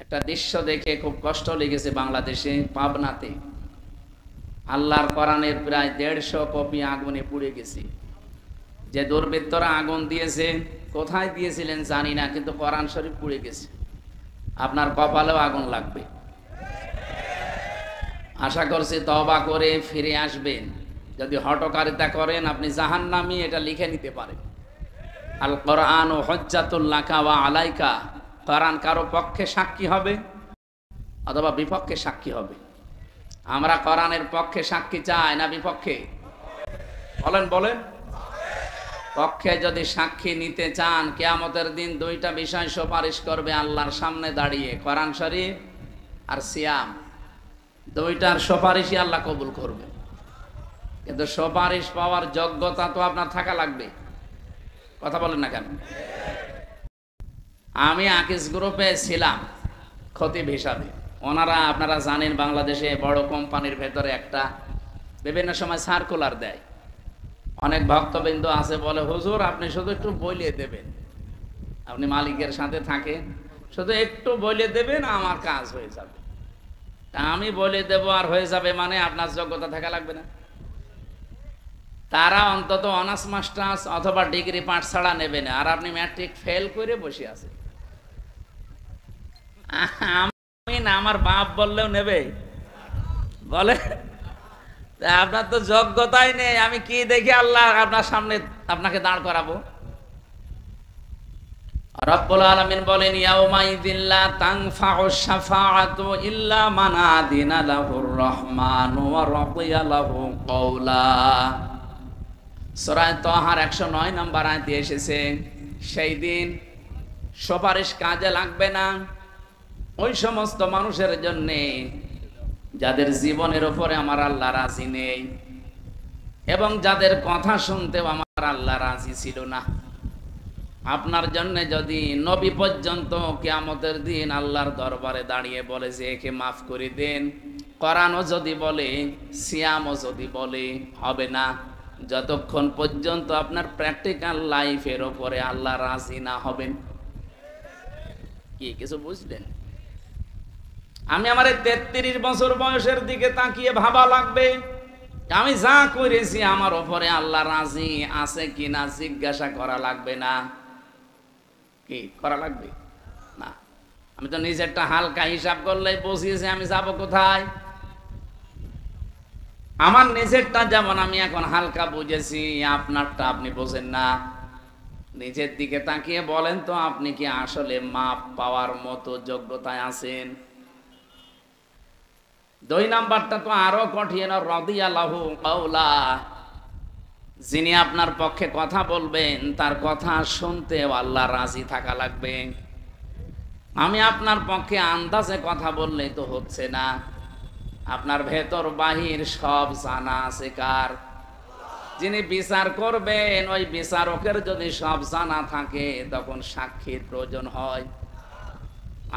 একটা দৃশ্য দেখে খুব কষ্ট লেগেছে বাংলাদেশে পাবনাতে। আল্লাহর কোরআনের প্রায় 150 কপি আগুনে পুড়ে গেছে। যে দুর্বৃত্তরা আগুন দিয়েছে, কোথায় দিয়েছিলেন জানি না, কিন্তু কোরআন শরীফ পুড়ে গেছে। আপনার কপালেও আগুন লাগবে। আশা করছি তওবা করে ফিরে আসবেন। যদি হঠকারিতা করেন আপনি জাহান্নামী, এটা লিখে নিতে পারেন। আল কোরআন ও হুজ্জাতুল লাকা ওয়া আলাইকা। কোরআন কারো পক্ষে সাক্ষী হবে অথবা বিপক্ষে সাক্ষী হবে। আমরা কোরআনের পক্ষে সাক্ষী চাই না বিপক্ষে? বলেন বলেন। পক্ষে যদি সাক্ষী নিতে চান, কিয়ামতের দিন দুইটা বিষয় সুপারিশ করবে আল্লাহর সামনে দাঁড়িয়ে, কোরআন শরীফ আর সিয়াম। দুইটার সুপারিশই আল্লাহ কবুল করবে। কিন্তু সুপারিশ পাওয়ার যোগ্যতা তো আপনার থাকা লাগবে। কথা বলেন না কেন? আমি আকিস গ্রুপে ছিলাম খতিব হিসাবে। ওনারা, আপনারা জানেন, বাংলাদেশে বড় কোম্পানির ভেতরে একটা বিভিন্ন সময় সার্কুলার দেয়। অনেক ভক্তবৃন্দ আছে বলে, হুজুর আপনি শুধু একটু বলিয়ে দেবেন, আপনি মালিকের সাথে থাকেন, শুধু একটু বলিয়ে দেবেন, আমার কাজ হয়ে যাবে। তা আমি বলে দেব আর হয়ে যাবে মানে আপনার যোগ্যতা থাকা লাগবে না? তারা অন্তত অনার্স মাস্টার্স অথবা ডিগ্রি পাস ছাড়া নেবে না, আর আপনি ম্যাট্রিক ফেল করে বসে আছেন। আমি না, আমার বাপ বললেও নেবে? বলে আপনার তো যোগ্যতাই নেই, আমি কি দেখে আল্লাহ আপনার সামনে আপনাকে দাঁড় করাবো? রব্বুল আলামিন বলেন, ইয়াউমাইযিন লা তানফাউ শাফাআতু ইল্লা মান আযিনা লাহুর রহমানু ওয়া রাদিয়া লাহু কওলা। সূরা তাহার 109 নম্বর আয়াতে এসেছে, সেই দিন সুপারিশ কাজে লাগবে না ওই সমস্ত মানুষের জন্য যাদের জীবনের উপরে আমার আল্লাহ রাজি নেই এবং যাদের কথা শুনতেও আমার আল্লাহ রাজি ছিল না। আপনার জন্য যদি নবী পর্যন্ত কিয়ামতের দিন আল্লাহর দরবারে দাঁড়িয়ে বলে যে একে মাফ করে দেন, কোরআনও যদি বলে, সিয়ামও যদি বলে, হবে না যতক্ষণ পর্যন্ত আপনার প্র্যাকটিক্যাল লাইফের উপরে আল্লাহ রাজি না হবেন। কি কিছু বুঝলেন? আমি আমার 33 বছর বয়সের দিকে তাকিয়ে ভাবা লাগবে, আমি যা করেছি আমার উপরে আল্লাহ রাজি আছে কিনা জিজ্ঞাসা করা লাগবে না? কি করা লাগবে না? আমি তো নিজেরটা হালকা হিসাব করলেই বসিয়েছি, আমি যাব কোথায়? আমার নিজেরটা যেমন আমি এখন হালকা বুঝেছি, আপনারটা আপনি বোঝেন না। নিজের দিকে তাকিয়ে বলেন তো, আপনি কি আসলে মাপ পাওয়ার মতো যোগ্যতায় আছেন? 2 নাম্বারটা তো আরো কঠিন, রাদিয়াল্লাহু কাওলা। যিনি আপনার পক্ষে কথা বলবেন তার কথা শুনতেও আল্লাহ রাজি থাকা লাগবে। আমি আপনার পক্ষে আন্দাজে কথা বললে তো হচ্ছে না। আপনার ভেতর বাহির সব জানা আছে কার? যিনি বিচার করবেন ওই বিচারকের যদি সব জানা থাকে তখন সাক্ষীর প্রয়োজন হয়।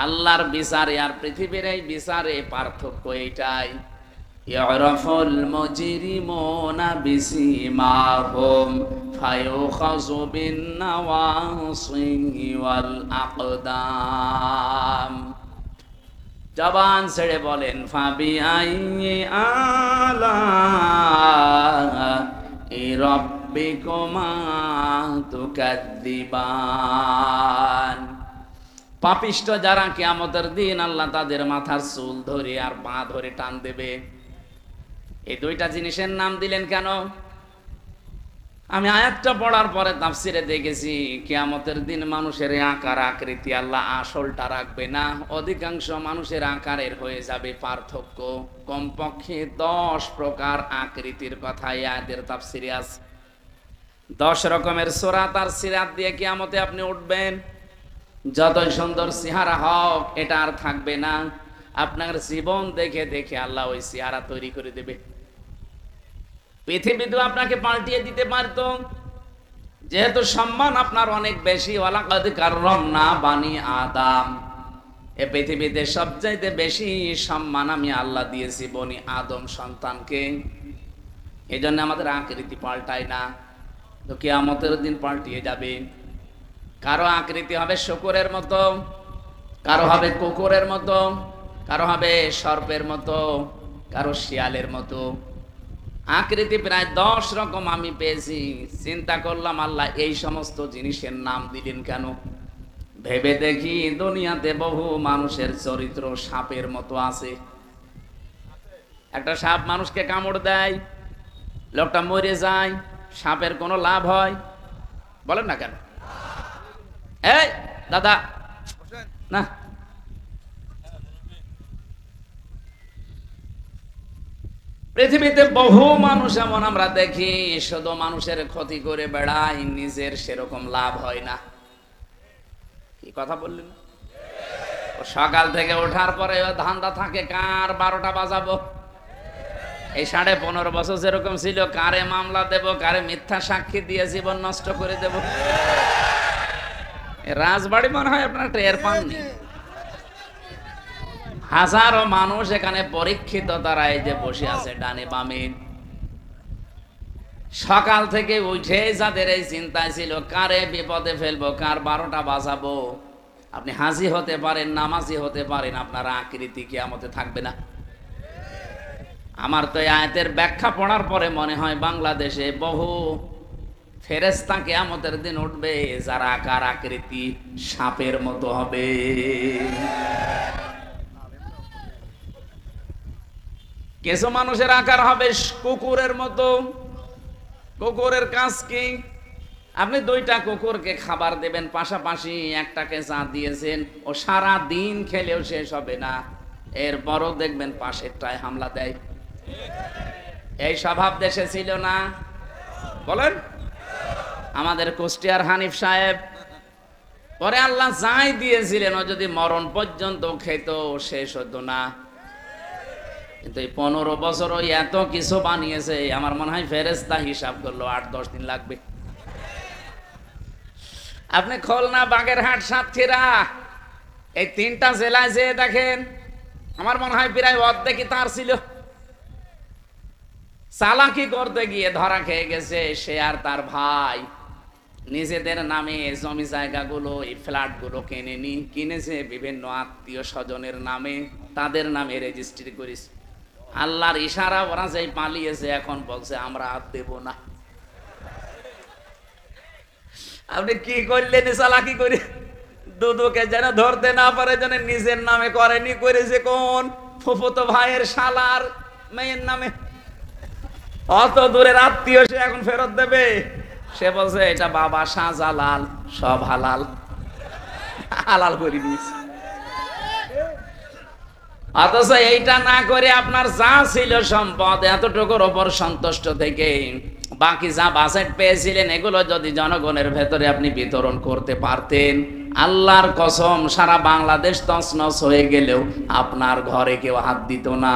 আল্লাহর বিচারে আর পৃথিবীর এই বিচারে পার্থক্য এইটাই, ইয়ারাফুল মুজরিমুনা বিসিমাহুম ফায়ুখাযু বিন নাওয়াসি ওয়াল আকদাম। জবান ছেড়ে বলেন, ফাবিআইয়ি আলাই রাব্বিকুমা তুকাদ্দিবান। পাপিষ্ঠ যারা, কিয়ামতের দিন আল্লাহ তাদের মাথার চুল ধরে আর পা ধরে টান দেবে। এই দুইটা জিনিসের নাম দিলেন কেন? আমি আয়াতটা পড়ার পরে তাফসিরে দেখেছি, কিয়ামতের দিন মানুষের আকার আকৃতি আল্লাহ আসলটা রাখবে না, অধিকাংশ মানুষের আকারের হয়ে যাবে পার্থক্য। কমপক্ষে 10 প্রকার আকৃতির কথা এই আয়াতের তাফসিরে আছে। 10 রকমের সূরাত আর সিরাত দিয়ে কিয়ামতে আপনি উঠবেন। যতই সুন্দর চেহারা হোক, এটা আর থাকবে না। আপনার জীবন দেখে দেখে আল্লাহ ওই চেহারা তৈরি করে দেবে। পৃথিবীতে আপনাকে পাল্টিয়ে দিতে পারত, যেহেতু সম্মান আপনার অনেক বেশি। ওয়ালাকাদ কাররামনা বানি আদম, এ পৃথিবীতে সবচাইতে বেশি সম্মান আমি আল্লাহ দিয়েছি বনি আদম সন্তানকে। এই জন্য আমাদের আকৃতি পাল্টায় না, তো কিয়ামতের দিন পাল্টিয়ে যাবে। কারো আকৃতি হবে শূকরের মতো, কারো হবে কুকুরের মতো, কারো হবে সর্পের মতো, কারো শিয়ালের মতো। আকৃতি প্রায় 10 রকম আমি পেয়েছি। চিন্তা করলাম আল্লাহ এই সমস্ত জিনিসের নাম দিলেন কেন? ভেবে দেখি দুনিয়াতে বহু মানুষের চরিত্র সাপের মতো আছে। একটা সাপ মানুষকে কামড় দেয়, লোকটা মরে যায়, সাপের কোনো লাভ হয়? বলেন না কেন? এই দাদা না, পৃথিবীতে বহু মানুষ এমন আমরা দেখি শুধু মানুষের ক্ষতি করে বেড়ায়, নিজের সেরকম লাভ হয় না। কি কথা বললেন? সকাল থেকে ওঠার পরে ধান্দা থাকে কার 12টা বাজাবো। এই 15.5 বছর যেরকম ছিল, কারে মামলা দেব, কারে মিথ্যা সাক্ষী দিয়ে জীবন নষ্ট করে দেব। রাজবাড়ি মনে হয় আপনারা টের পাননি। হাজারো মানুষ এখানে পরীক্ষিত, তারা এই যে বসে আছে ডানে বামে। সকাল থেকে উঠে যাদের এই চিন্তায় ছিল কারে বিপদে ফেলবো, কার 12টা বাজাবো। আপনি হাজি হতে পারেন, নামাজি হতে পারেন, আপনার আকৃতি কিয়ামতে থাকবে না। আমার তো এই আয়াতের ব্যাখ্যা পড়ার পরে মনে হয় বাংলাদেশে বহু ফেরেশতা কিয়ামতের দিন উঠবে যারা আকার আকৃতি সাপের মতো হবে। কিছু মানুষের আকার হবে কুকুরের মতো। কুকুরের কাজ কি? আপনি 2টা কুকুরকে খাবার দেবেন পাশাপাশি, একটাকে চা দিয়েছেন, ও সারা দিন খেলেও শেষ হবে না, এরপরও দেখবেন পাশেরটায় হামলা দেয়। এই স্বভাব দেশে ছিল না? বলেন। আমাদের কুষ্টিয়ার হানিফ সাহেব, পরে আল্লাহ যাই দিয়েছিলেন ও যদি মরণ পর্যন্ত খেত শেষ হতো না। কিন্তু এই 15 বছর ওই এত কিছু বানিয়েছে, আমার মনে হয় ফেরেশতা হিসাব করলো 8-10 দিন লাগবে। আপনি খুলনা, বাগেরহাট, সাতক্ষীরা এই 3টা জেলায় যে দেখেন, আমার মনে হয় প্রায় অর্ধেকই তার ছিল। চালাকি করতে গিয়ে ধরা খেয়ে গেছে সে আর তার ভাই। নিজেদের নামে জমি জায়গাগুলো, এই ফ্ল্যাটগুলো কিনেছে বিভিন্ন আত্মীয় স্বজনের নামে, তাদের নামে রেজিস্ট্রি করেছে। আল্লাহর ইশারা ওরা যেই পালিয়েছে, এখন বলছে আমরা আর দেব না। আপনি কি করলেন চালাকি করে? দুদুকে যেন ধরতে না পারে, যেন নিজের নামে করেনি, করেছে কোন ফুফুতো ভাইয়ের শালার মেয়ের নামে। অত দূরের আত্মীয়, সে এখন ফেরত দেবে? সে বলছে এটা বাবা শাহজালাল, সব হালাল, হালাল করে দিয়েছে। অথচ এইটা না করে আপনার যা ছিল সম্পদ, এতটুকুর ওপর সন্তুষ্ট থেকে বাকি যা বাজেট পেয়েছিলেন, এগুলো যদি জনগণের ভেতরে আপনি বিতরণ করতে পারতেন, আল্লাহর কসম সারা বাংলাদেশ তছনছ হয়ে গেলেও আপনার ঘরে কেউ হাত দিত না।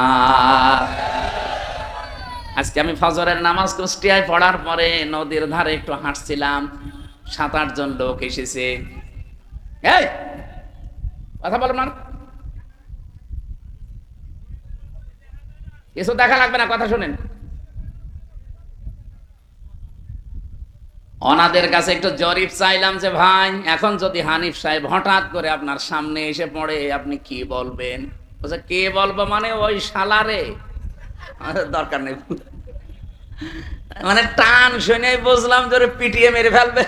আজকে আমি ফজরের নামাজ কুষ্টিয়ায় পড়ার পরে নদীর ধারে একটু হাঁটছিলাম, 7-8 জন লোক এসেছে। এই কথা বল, মান কিছু দেখা লাগবে না, কথা শুনেন। ওনাদের কাছে একটু জরিপ চাইলাম যে ভাই, এখন যদি হানিফ সাহেব হঠাৎ করে আপনার সামনে এসে পড়ে, আপনি কি বলবেন? বলছে কে বলবো মানে ওই শালারে? দরকার নেই, মানে টান শুনে বুঝলাম যে পিটিয়ে মেরে ফেলবে।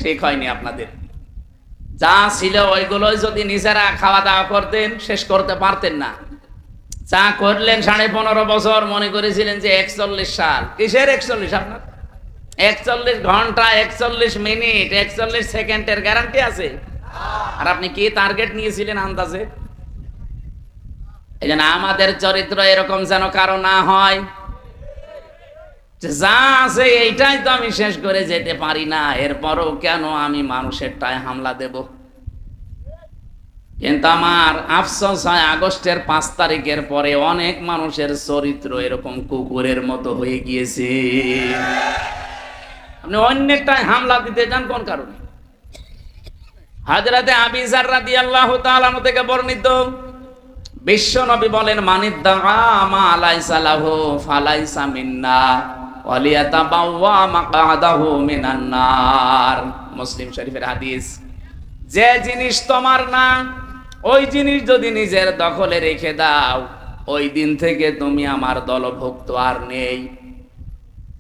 ঠিক হয়নি আপনাদের। যা ছিল ওইগুলোই যদি নিজেরা খাওয়া দাওয়া করতেন, শেষ করতে পারতেন না। যা করলেন 15.5 বছর, মনে করেছিলেন যে 41 সাল। কিসের 41? আপনার 41 ঘন্টা, 41 মিনিট, 41 সেকেন্ডের গ্যারান্টি আছে? আর আপনি কি টার্গেট নিয়েছিলেন আন্দাজে? এই জন্য আমাদের চরিত্র এরকম যেন কারো না হয়, যা আছে এইটাই তো আমি শেষ করে যেতে পারি না, এরপরও কেন আমি মানুষেরটায় হামলা দেব? কিন্তু আমার আফসোস হয়, আগস্টের 5 তারিখের পরে অনেক মানুষের চরিত্র এরকম কুকুরের মতো হয়ে গিয়েছে। আপনি অন্যটায় হামলা দিতে যান কোন কারণে? হযরতে আবু যর রাদিয়াল্লাহু তাআলা আনহু থেকে বর্ণিত, বিশ্ব নবী বলেন, মানিদ্দা মা লাইসা লাহু ফালাইসা মিন্না ওয়ালিয়াতাবাওয়া মাকআদাহু মিনান নার। মুসলিম শরীফের হাদিস। যে জিনিস তোমার না ওই জিনিস যদি নিজের দখলে রেখে দাও, ওই দিন থেকে তুমি আমার দলভুক্ত আর নেই।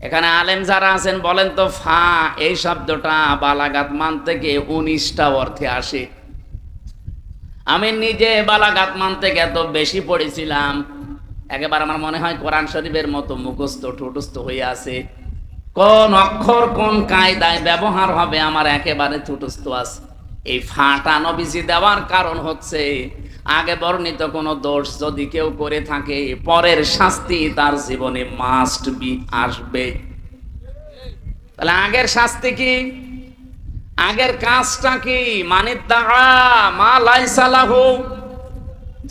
এখানে আলেম যারা আছেন বলেন তো, ফা এই শব্দটা বালাগাত মান থেকে 19টা অর্থে আসে। আমি নিজে বালাগাত মান থেকে এত বেশি পড়েছিলাম, একেবারে আমার মনে হয় কোরআন শরীফের মতো মুখস্থ ঠুটস্থ হয়ে আছে। কোন অক্ষর কোন কায়দায় ব্যবহার হবে আমার একেবারে ঠুটস্থ আছে। এই ফাটা নবীজি দেওয়ার কারণ হচ্ছে, আগে বর্ণিত কোনো দোষ যদি কেউ করে থাকে, পরের শাস্তি তার জীবনে মাস্ট বি আসবে। তাহলে আগের শাস্তি কি? আগের কাজটা কি? মা লাইসা লাহু,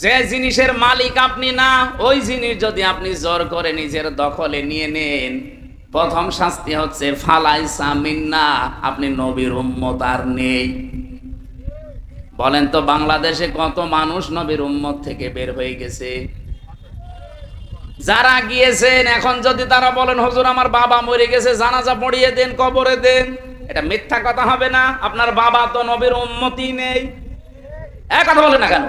যে জিনিসের মালিক আপনি না, ওই জিনিস যদি আপনি জোর করে নিজের দখলে নিয়ে নেন, প্রথম শাস্তি হচ্ছে ফালাইসা মিন্না, আপনি নবীর উম্মত আর নেই। বলেন তো বাংলাদেশে কত মানুষ নবীর উম্মত থেকে বের হয়ে গেছে? যারা গিয়েছেন এখন যদি তারা বলেন হুজুর আমার বাবা মরে গেছে, জানাজা পড়িয়ে দেন, কবরে দেন, এটা মিথ্যা কথা হবে না? আপনার বাবা তো নবীর উম্মতই নেই। এক কথা বলে না কেন?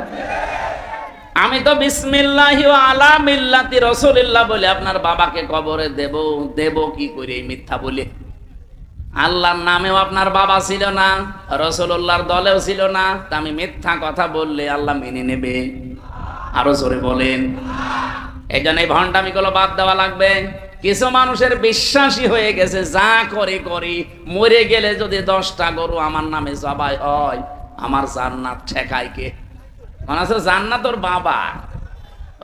আমি তো বিসমিল্লাহি ওয়া আলা মিল্লাতি রাসূলিল্লাহ বলে আপনার বাবাকে কবরে দেব কি করে মিথ্যা বলে? আল্লাহর নামেও আপনার বাবা ছিল না, রাসূলুল্লাহর দলেও ছিল না, তা আমি মিথ্যা কথা বললে আল্লাহ মেনে নেবে? আরো জোরে বলেন। এই জন্য এই ভণ্ডামিগুলো বাদ দেওয়া লাগবে। কিছু মানুষের বিশ্বাসী হয়ে গেছে, যা করে করি, মরে গেলে যদি 10টা গরু আমার নামে জবাই হয়, আমার জান্নাত ঠেকায় কে? মনে আছে জান্নাত ওর বাবা,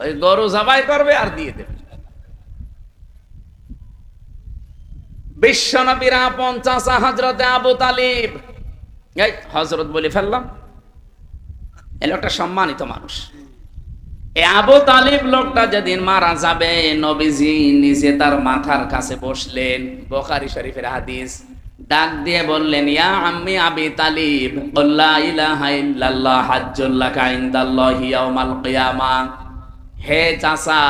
ওই গরু জবাই করবে আর দিয়ে দেবে। বিশ্বনবীর আপন চাচা হযরতে আবু তালিব, এই হযরত বলে ফেললাম, এই লোকটা সম্মানিত মানুষ। এই আবু তালিব লোকটা যেদিন মারা যাবে, নবীজি নিজে তার মাথার কাছে বসলেন, বুখারী শরীফের হাদিস। ডাক দিয়ে বললেন, ইয়া আম্মি আবি তালিব, লা ইলাহা ইল্লাল্লাহ হাজ্জুল লাকা ইনদাল্লাহি ইয়াউমাল কিয়ামা। হে চাচা,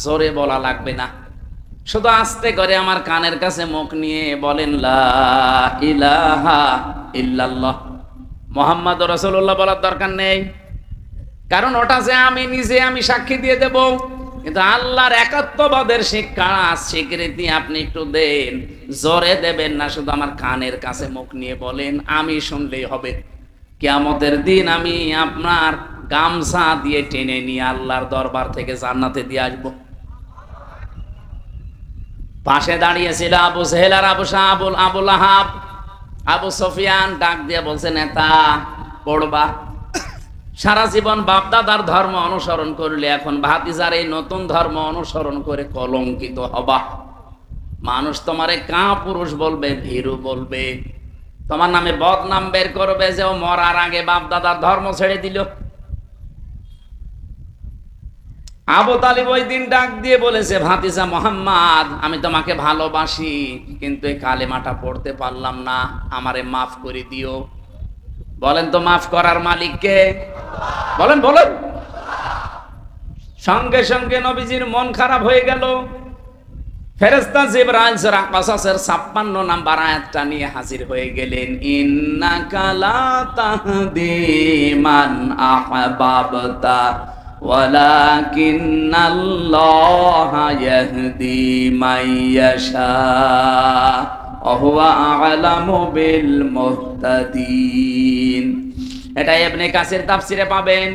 জোরে বলা লাগবে না, শুধু আস্তে করে আমার কানের কাছে মুখ নিয়ে বলেন লা ইলাহা ইল্লাল্লাহ মুহাম্মাদুর রাসূলুল্লাহ বলার দরকার নেই, কারণ ওটা যে আমি নিজে আমি সাক্ষী দিয়ে দেব। কিন্তু আল্লাহর একাত্মবাদের শিক্ষা স্বীকৃতি আপনি একটু দেন, জোরে দেবেন না, শুধু আমার কানের কাছে মুখ নিয়ে বলেন, আমি শুনলেই হবে। কিয়ামতের দিন আমি আপনার গামছা দিয়ে টেনে নিয়ে আল্লাহর দরবার থেকে জান্নাতে দিয়ে আসবো। পাশে দাঁড়িয়েছিল আবু জেহেল আর আবু লাহাব, আবু সুফিয়ান। ডাক দিয়ে বলছে, নেতা পড়বা, সারা জীবন বাপদাদার ধর্ম অনুসরণ করলে এখন ভাতিজার এই নতুন ধর্ম অনুসরণ করে কলঙ্কিত হবা। মানুষ তোমারে কা পুরুষ বলবে, ভীরু বলবে, তোমার নামে বদনাম বের করবে যে ও মরার আগে বাপদাদার ধর্ম ছেড়ে দিল। আবু তালিব ওই দিন ডাক দিয়ে বলেছে, ভাতিজা মুহাম্মদ, আমি তোমাকে ভালোবাসি, কিন্তু এই কালেমাটা পড়তে পারলাম না, আমারে মাফ করে দিও। বলেন তো মাফ করার মালিক কে? বলেন বলেন। সঙ্গে সঙ্গে নবীজির মন খারাপ হয়ে গেল। ফেরেশতা জিবরাইল সূরা কাসাসের 56 নাম্বার আয়াতটা নিয়ে হাজির হয়ে গেলেন। ইন্নাকা লা তাহদি মান আহবাবতা ওয়ালাকিন্নাল্লাহা ইয়াহদি মান ইয়াশা ওয়া হুয়া আ'লামু বিল মুহতাদিন। এটা ইবনে কাসির তাফসিরে পাবেন।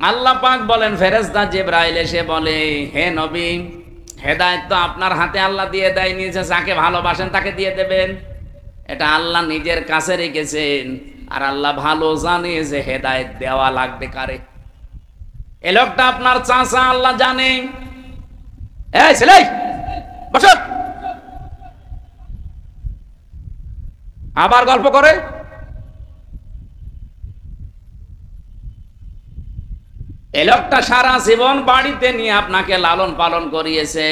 আল্লাহ পাক বলেন, ফেরেশতা জিবরাইল এসে বলে, হে নবী, হেদায়েত তো আপনার হাতে আল্লাহ দিয়ে দেয়নি যে যাকে ভালোবাসেন তাকে দিয়ে দেবেন। এটা আল্লাহ নিজের কাছে রেখেছেন, আর আল্লাহ ভালো জানে যে হেদায়েত দেওয়া লাগবে কারে। এই লোকটা আপনার চাচা, আল্লাহ জানে। এই ছেলে বসো, আবার গল্প করে। এই লোকটা সারা জীবন বাড়িতে নিয়ে আপনাকে লালন পালন করিয়েছে,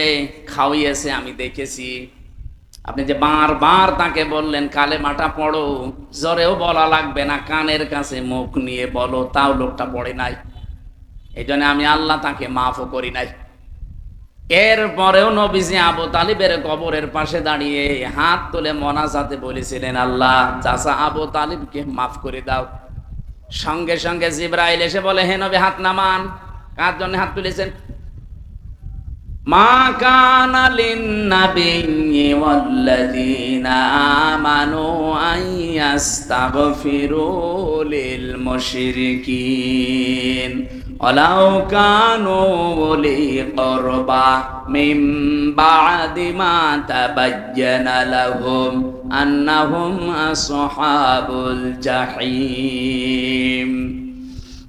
খাওয়িয়েছে, আমি দেখেছি। আপনি যে বারবার তাকে বললেন কালেমাটা পড়ো, জোরেও বলা লাগবে না, কানের কাছে মুখ নিয়ে বলো, তাও লোকটা পড়ে নাই। এই জন্য আমি আল্লাহ তাকে মাফও করি নাই। এরপরেও নবীজি আবু তালিবের কবরের পাশে দাঁড়িয়ে হাত তুলে মোনাজাতে বলেছিলেন, আল্লাহ চাচা আবু তালিবকে মাফ করে দাও। সঙ্গে সঙ্গে জিবরাইল এসে বলে, হে নবী হাত নামান। কার জন্য হাত তুলেছেন? মা কানা লিন-নাবিয়্যি ওয়াল্লাযীনা আমানু আইয়াস্তাগফিরু লিল মুশরিকিন ওয়ালাউ কানু উলি কুরবা মিন বা'দি মা তাবায়্যানা লাহুম আন্নাহুম আসহাবুল জাহিম।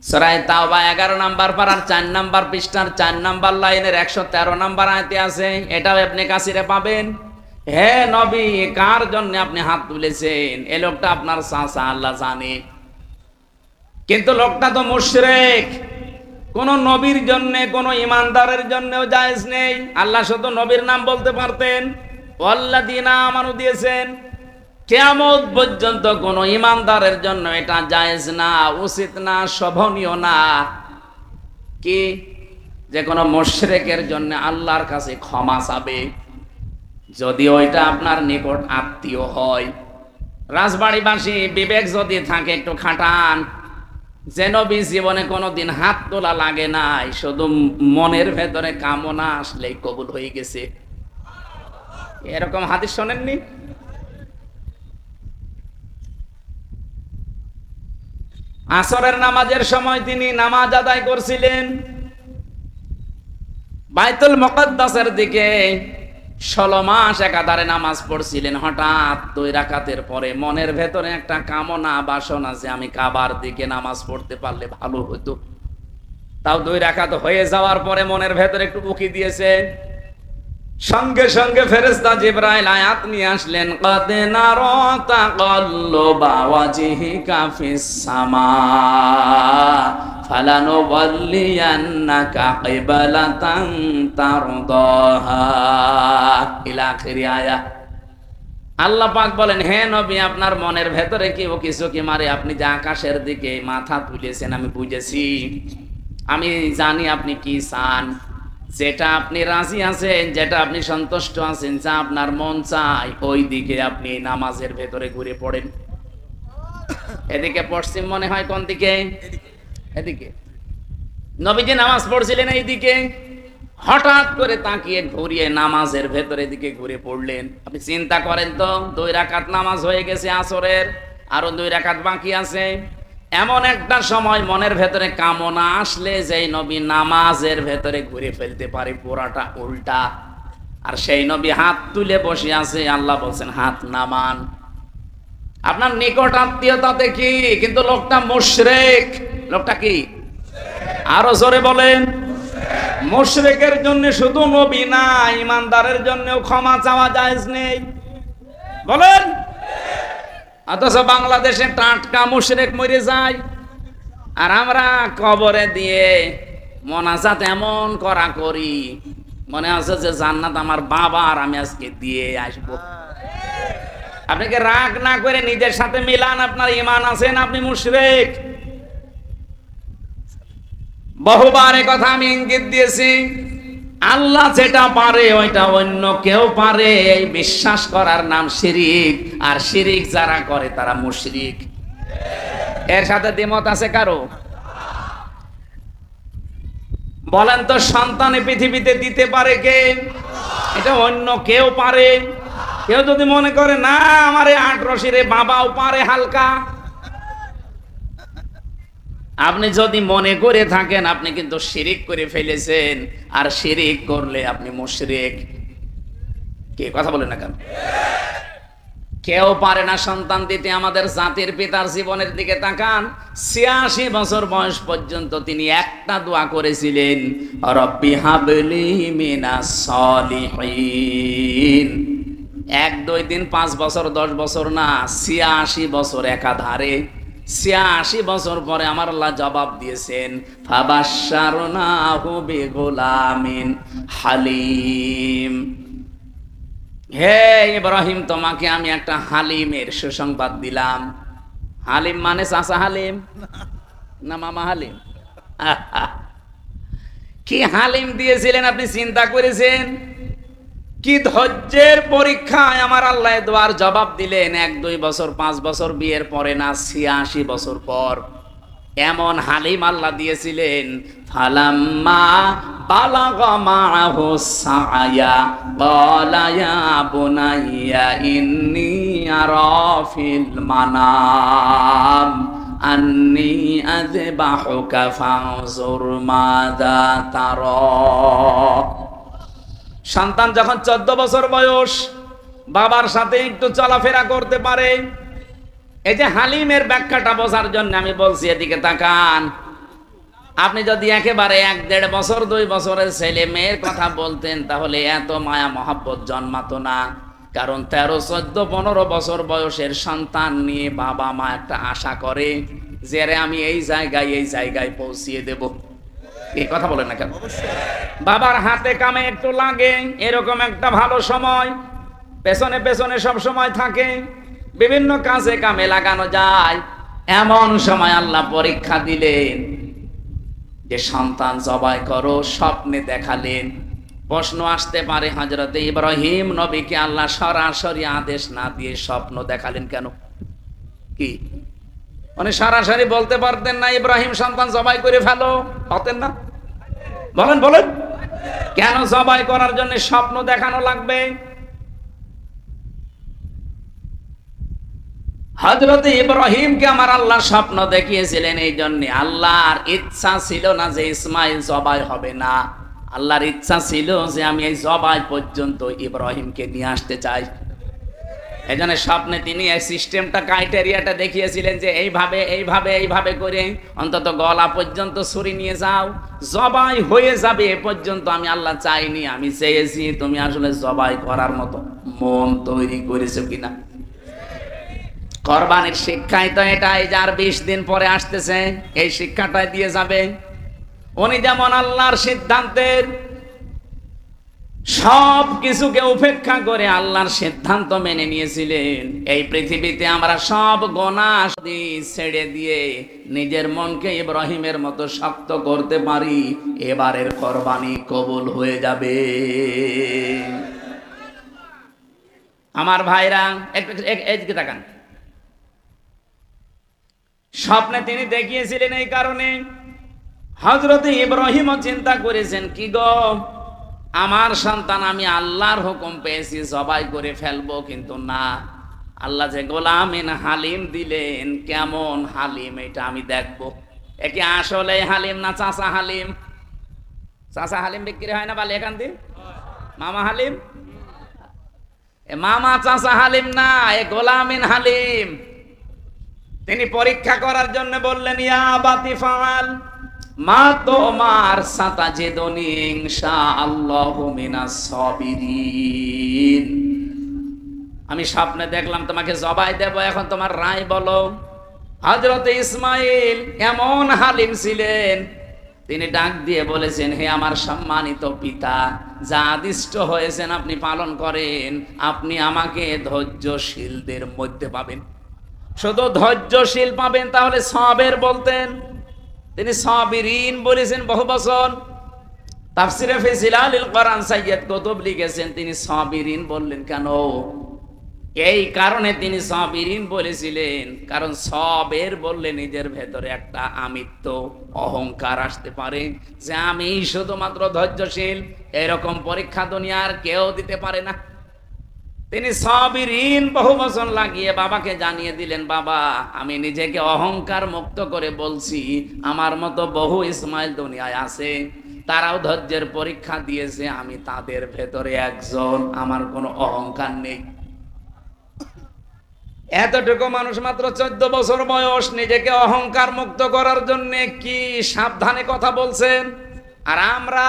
সূরা তাওবা 11 নম্বর পারার 4 নম্বর পৃষ্ঠার 4 নম্বর লাইনের 113 নম্বর আয়াতে আছে। এটাও ইবনে কাসিরে পাবেন। হে নবী, কার জন্য আপনি হাত তুলেছেন? এই লোকটা আপনার চাচা, আল্লাহ জানে। কিন্তু লোকটা তো মুশরিক। কোন নবীর জন্য, কোন ইমানদারের জন্যও জায়েজ নেই। আল্লাহ শুধু নবীর নাম বলতে পারতেন, ওয়াল্লাযীনা আমানু দিয়েছেন। কিয়ামত পর্যন্ত কোন ইমানদারের জন্য এটা জায়েজ না, উচিত না, শোভনীয় না কি যে কোনো মুশরিকের জন্য আল্লাহর কাছে ক্ষমা চাবে, যদি ওইটা আপনার নিকট আত্মীয় হয়। রাজবাড়িবাসী বিবেক যদি থাকে একটু খাটান, যে নবী জীবনে কোনোদিন হাত তোলা লাগে নাই, শুধু মনের ভেতরে কামনা আসলেই কবুল হয়ে গেছে। এরকম হাদিস শোনেননি? আসরের নামাজের সময় তিনি নামাজ আদায় করছিলেন বাইতুল মুকাদ্দাসের দিকে। 16 মাস একাধারে নামাজ পড়ছিলেন। হঠাৎ 2 রাকাতের পরে মনের ভেতরে একটা কামনা, বাসনা যে আমি কাবার দিকে নামাজ পড়তে পারলে ভালো হতো। তাও 2 রাকাত হয়ে যাওয়ার পরে মনের ভেতরে একটু উকি দিয়েছে। সঙ্গে সঙ্গে ফেরেশতা জিবরাইল আয়াত নিয়ে আসলেন, কাদ নারা তাকাল্লুবা ওয়াজহিকা ফিস সামা ফালানুওয়াল্লিয়ান্নাকা কিবলাতান তারদাহা ইলা আখির আয়াত। আল্লাহ পাক বলেন, হে নবী, আপনার মনের ভেতরে কি ও কিছু কি মারে? আপনি যে আকাশের দিকে মাথা তুলেছেন আমি বুঝেছি, আমি জানি আপনি কি চান। যেটা আপনি রাজি আছেন, যেটা আপনি সন্তুষ্ট আছেন, যা আপনার মন চায় ওই দিকে আপনি নামাজের ভেতরে ঘুরে পড়েন। এদিকে পশ্চিম মনে হয়, কোন দিকে? এদিকে। নবীজি নামাজ পড়ছিলেন এইদিকে, হঠাৎ করে তাকিয়ে ঘুরিয়ে নামাজের ভেতরে দিকে ঘুরে পড়লেন। আপনি চিন্তা করেন তো, 2 রাকাত নামাজ হয়ে গেছে আসরের, আরো 2 রাকাত বাকি আছে। এমন একটা সময় মনের ভেতরে কামনা আসলে যেই নবী নামাজের ভেতরে ঘুরে ফেলতে পারে পুরাটা উল্টা, আর সেই নবী হাত তুলে বসে আছে। আল্লাহ বলছেন হাত নামান। আপনার নিকট আত্মীয়তাতে কি, কিন্তু লোকটা মুশরিক। লোকটা কি? আরো জোরে বলেন। মুশরিকের জন্য শুধু নবী না, ইমানদারের জন্যও ক্ষমা চাওয়া জায়েজ নেই। বলেন। অথচ বাংলাদেশে টাটকা মুশরিক মরে যায়, আর আমরা কবরে দিয়ে মোনাজাত এমন করা করি, মনে আছে যে জান্নাত আমার বাবার, আমি আজকে দিয়ে আসবো। আপনাকে রাগ না করে নিজের সাথে মিলান, আপনার ঈমান আছেন, আপনি মুশরিক। বহুবার এ কথা আমি ইঙ্গিত দিয়েছি। আল্লাহ যেটা পারে ওইটা অন্য কেউ পারে, এই বিশ্বাস করার নাম শিরিক। আর শিরিক যারা করে তারা মুশরিক। এর সাথে দ্বিমত আছে কারো? বলেন তো, সন্তান পৃথিবীতে দিতে পারে কে? এটা অন্য কেউ পারে। কেউ যদি মনে করে না আমারে 8 রশিরে বাবাও পারে হালকা, আপনি যদি মনে করে থাকেন আপনি কিন্তু শিরিক করে ফেলেছেন। আর শিরিক করলে আপনি মুশরিক। কে কথা বলে না কেন? কেউ পারে না সন্তান দিতে। আমাদের জাতির পিতার জীবনের দিকে তাকান। 86 বছর বয়স পর্যন্ত তিনি একটা দোয়া করেছিলেন, রব্বি হাবলি মিনাস সলিহিন। 1 2 3 5 বছর 10 বছর না, 86 বছর একাধারে। 86 বছর পরে আমার আল্লাহ জবাব দিয়েছেন, ফাবাশশারনাহু বিগুলামিন হালিম। হে ইব্রাহিম, তোমাকে আমি একটা হালিমের সুসংবাদ দিলাম। হালিম মানে চাচা হালিম না মামা হালিম? কি হালিম দিয়েছিলেন আপনি চিন্তা করেছেন? কি ধৈর্যের পরীক্ষায় আমার আল্লাহ দোয়ার জবাব দিলেন। 1-2 বছর 5 বছর বিয়ের পরে না, 86 বছর পর এমন হালিম আল্লাহ দিয়েছিলেন। ফালাম্মা বালাগা মাআহু সাআয়া ক্বালা ইয়া বুনাইয়া ইন্নী আরা ফিল মানাম আন্নী আযবাহুকা ফানজুর মাযা তারা। সন্তান যখন 14 বছর বয়স বাবার সাথে একটু চলাফেরা করতে পারে, এই যে হালিমের ব্যাখ্যাটা বোঝার জন্য আমি বলছি, এদিকে তাকান। আপনি যদি একেবারে 1-1.5 বছর 2 বছরের ছেলে মেয়ের কথা বলতেন তাহলে এত মায়া মহাব্বত জন্মাতো না। কারণ 13, 14, 15 বছর বয়সের সন্তান নিয়ে বাবা মা একটা আশা করে যে রে আমি এই জায়গায় পৌঁছিয়ে দেব। এই কথা বলেন না কেন? বাবার হাতে কামে একটু লাগে, এরকম একটা ভালো সময় পেছনে পেছনে সব সময় থাকে, বিভিন্ন কাজে কামে লাগানো যায়। এমন সময় আল্লাহ পরীক্ষা দিলেন যে সন্তান জবাই করো, স্বপ্নে দেখালেন। প্রশ্ন আসতে পারে, হযরতে ইব্রাহিম নবীকে আল্লাহ সরাসরি আদেশ না দিয়ে স্বপ্ন দেখালেন কেন? কি মানে সরাসরি বলতে পারতেন না ইব্রাহিম সন্তান জবাই করে ফেলো? পারতেন না? বলেন বলেন, কেন জবাই করার জন্য স্বপ্ন দেখানো লাগবে? হযরতে ইব্রাহিমকে আমার আল্লাহ স্বপ্ন দেখিয়েছিলেন এই জন্য। আল্লাহর ইচ্ছা ছিল না যে ইসমাইল জবাই হবে না, আল্লাহর ইচ্ছা ছিল যে আমি এই জবাই পর্যন্ত ইব্রাহিমকে নিয়ে আসতে চাই। এই জন্য স্বপ্নে তিনি এই সিস্টেমটা, ক্রাইটেরিয়াটা দেখিয়েছিলেন যে এইভাবে করে অন্তত গলা পর্যন্ত ছুরি নিয়ে যাও, জবাই হয়ে যাবে এ পর্যন্ত আমি আল্লাহ চাইনি, আমি চেয়েছি তুমি আসলে জবাই করার মতো মন তৈরি করেছো কিনা। কোরবানির শিক্ষাই তো এটাই, যার 20 দিন পরে আসতেছে এই শিক্ষাটাই দিয়ে যাবে। উনি যেমন আল্লাহর সিদ্ধান্তের সব কিছুকে উপেক্ষা করে আল্লাহর সিদ্ধান্ত মেনে নিয়েছিলেন, এই পৃথিবীতে আমরা সব গুনাহ ছেড়ে দিয়ে নিজের মনকে ইব্রাহিমের মতো শক্ত করতে পারি, এবারের কোরবানি কবুল হয়ে যাবে। আমার ভাইরা একটু তাকান। স্বপ্নে তিনি দেখিয়েছিলেন এই কারণে হযরতে ইব্রাহিমও চিন্তা করেছেন, কি গো আমার সন্তান আমি আল্লাহর হুকুম পেয়েছি জবাই করে ফেলবো, কিন্তু না, আল্লাহ যে গোলামিন হালিম দিলেন, কেমন হালিম এটা আমি দেখবো। একে আসলে হালিম না চাচা হালিম? চাচা হালিম বিক্রি হয় না বালি এখান দিয়ে? মামা হালিম? মামা চাচা হালিম না, এ গোলামিন হালিম। তিনি পরীক্ষা করার জন্য বললেন, ইয়া বাতি ফাল মা তোমার সাতাজিদুনি ইনশাআল্লাহু মিনাস সাবিরিন। আমি স্বপ্নে দেখলাম তোমাকে জবাই দেব, এখন তোমার রায় বলো। হযরতে ইসমাইল এমন হালিম ছিলেন, তিনি ডাক দিয়ে বলেছেন, হে আমার সম্মানিত পিতা, যা আদিষ্ট হয়েছেন আপনি পালন করেন, আপনি আমাকে ধৈর্যশীলদের মধ্যে পাবেন। শুধু ধৈর্যশীল পাবেন, তাহলে সবের বলতেন, তিনি সাবিরিন বলেছেন বহু বছর। তাফসিরে ফি জিলালিল কোরআন সাইয়্যিদ কুতুব লিখেছেন, তিনি সাবিরিন বললেন কেন? এই কারণে তিনি সাবিরিন বলেছিলেন, কারণ সবের বললে নিজের ভেতরে একটা আমিত্ব অহংকার আসতে পারে যে আমি শুধুমাত্র ধৈর্যশীল, এরকম পরীক্ষা দুনিয়ার কেউ দিতে পারে না। তিনি সাবিরিন বহু বছর লাগিয়ে বাবাকে জানিয়ে দিলেন, বাবা আমি নিজেকে অহংকার মুক্ত করে বলছি, আমার মতো বহু ইসমাইল দুনিয়ায় আছে, তারাও ধৈর্যের পরীক্ষা দিয়েছে, আমি তাদের ভেতরে একজন, আমার কোনো অহংকার নেই। এতটুকু মানুষ মাত্র 14 বছর বয়স, নিজেকে অহংকার মুক্ত করার জন্য কি সাবধানে কথা বলছেন। আর আমরা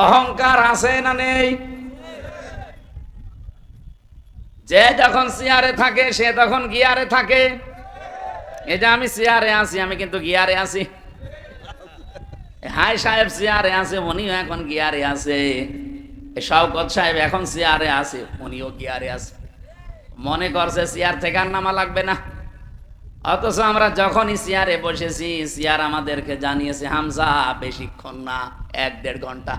অহংকার আছে না নেই? যে যখন চেয়ারে থাকে সে তখন গিয়ারে থাকে। এই যে আমি চেয়ারে আছি, আমি কিন্তু গিয়ারে আছি। হাই সাহেব চেয়ারে আছে, উনিও এখন গিয়ারে আছে। শওকত সাহেব এখন চেয়ারে আছে, উনিও গিয়ারে আছে। মনে করছে চেয়ার থেকে আর নামা লাগবে না। অথচ আমরা যখনই চেয়ারে বসেছি, চেয়ার আমাদেরকে জানিয়েছে হামজা বেশিক্ষণ না, 1-1.5 ঘন্টা।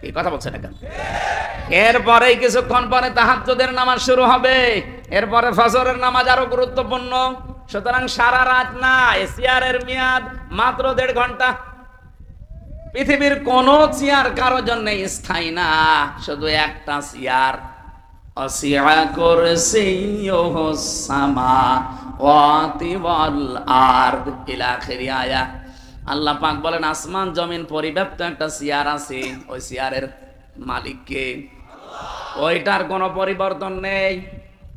এই কথা বলছে না কেন? এরপরে কিছুক্ষণ পরে তাহাজ্জুদের নামাজ শুরু হবে, এরপরে ফজরের নামাজ আরো গুরুত্বপূর্ণ। সুতরাং সারা রাত না, চেয়ারের মেয়াদ মাত্র 1.5 ঘন্টা। পৃথিবীর কোন চেয়ার কারো জন্য স্থায়ী না, শুধু একটা চেয়ার। অসিআ কুরসিয়ুহু সামাওয়াতি ওয়াল আরদ ইলা আখির আয়া। আল্লাহ পাক বলেন আসমান জমিন পরিব্যাপ্ত একটা চেয়ার আছে, ওই চেয়ারের মালিক কে? ওইটার কোনো পরিবর্তন নেই।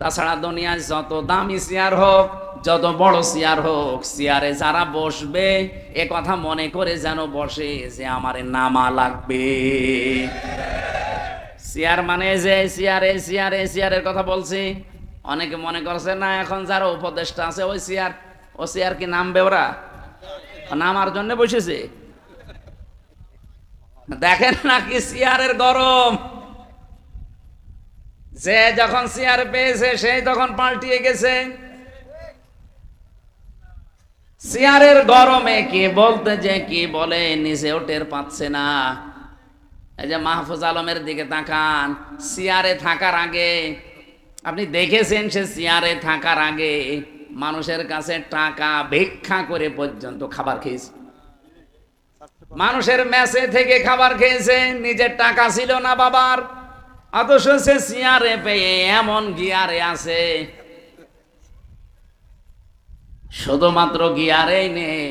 তাছাড়া দুনিয়ায় যত দামি চেয়ার হোক, যত বড় চেয়ার হোক, চেয়ারে যারা বসবে এ কথা মনে করে যেন বসে যে আমার নামা লাগবে। চেয়ার মানে যে চেয়ারের কথা বলছি। অনেকে মনে করছে না এখন যারা উপদেষ্টা আছে ওই চেয়ার, ও চেয়ার কি নামবে? ওরা নামার জন্য বসেছে। দেখেন নাকি চেয়ারের গরম, যে যখন চেয়ার পেয়েছে সেই তখন পাল্টিয়ে গেছে। চেয়ারের গরমে কি বলতে যে কি বলে নিজেও টের পাচ্ছে না। এই যে মাহফুজ আলমের দিকে তাকান, চেয়ারে থাকার আগে আপনি দেখেছেন সে চেয়ারে থাকার আগে মানুষের কাছে টাকা ভিক্ষা করে পর্যন্ত খাবার খেয়েছে, মানুষের মেসে থেকে খাবার খেয়েছে, নিজের টাকা ছিল না বাবার। অথচ সে চেয়ারে পেয়ে এমন গিয়ারে আছে, শুধুমাত্র গিয়ারেই নেই,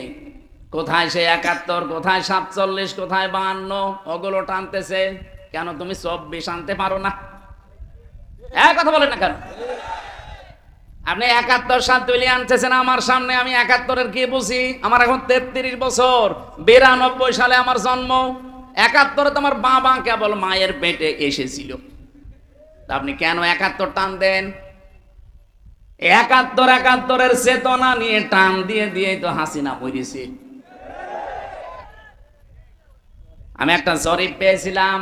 কোথায় সে 71, কোথায় 47, কোথায় 52, ওগুলো টানতেছে। কেন তুমি 24 আনতে পারো না? এক কথা বলেন না কেন? আপনি 71 সাল তুলে আনতেছেন আমার সামনে, আমি 71-এর কি বুঝি? আমার এখন 33 বছর, 92 সালে আমার জন্ম। 71-এ তো আমার বাবা কেবল মায়ের পেটে এসেছিল। আপনি কেন 71 টান দেন? 71-71-এর চেতনা নিয়ে টান দিয়ে দিয়ে তো হাসিনা মরেছে। আমি একটা জরিপ পেয়েছিলাম,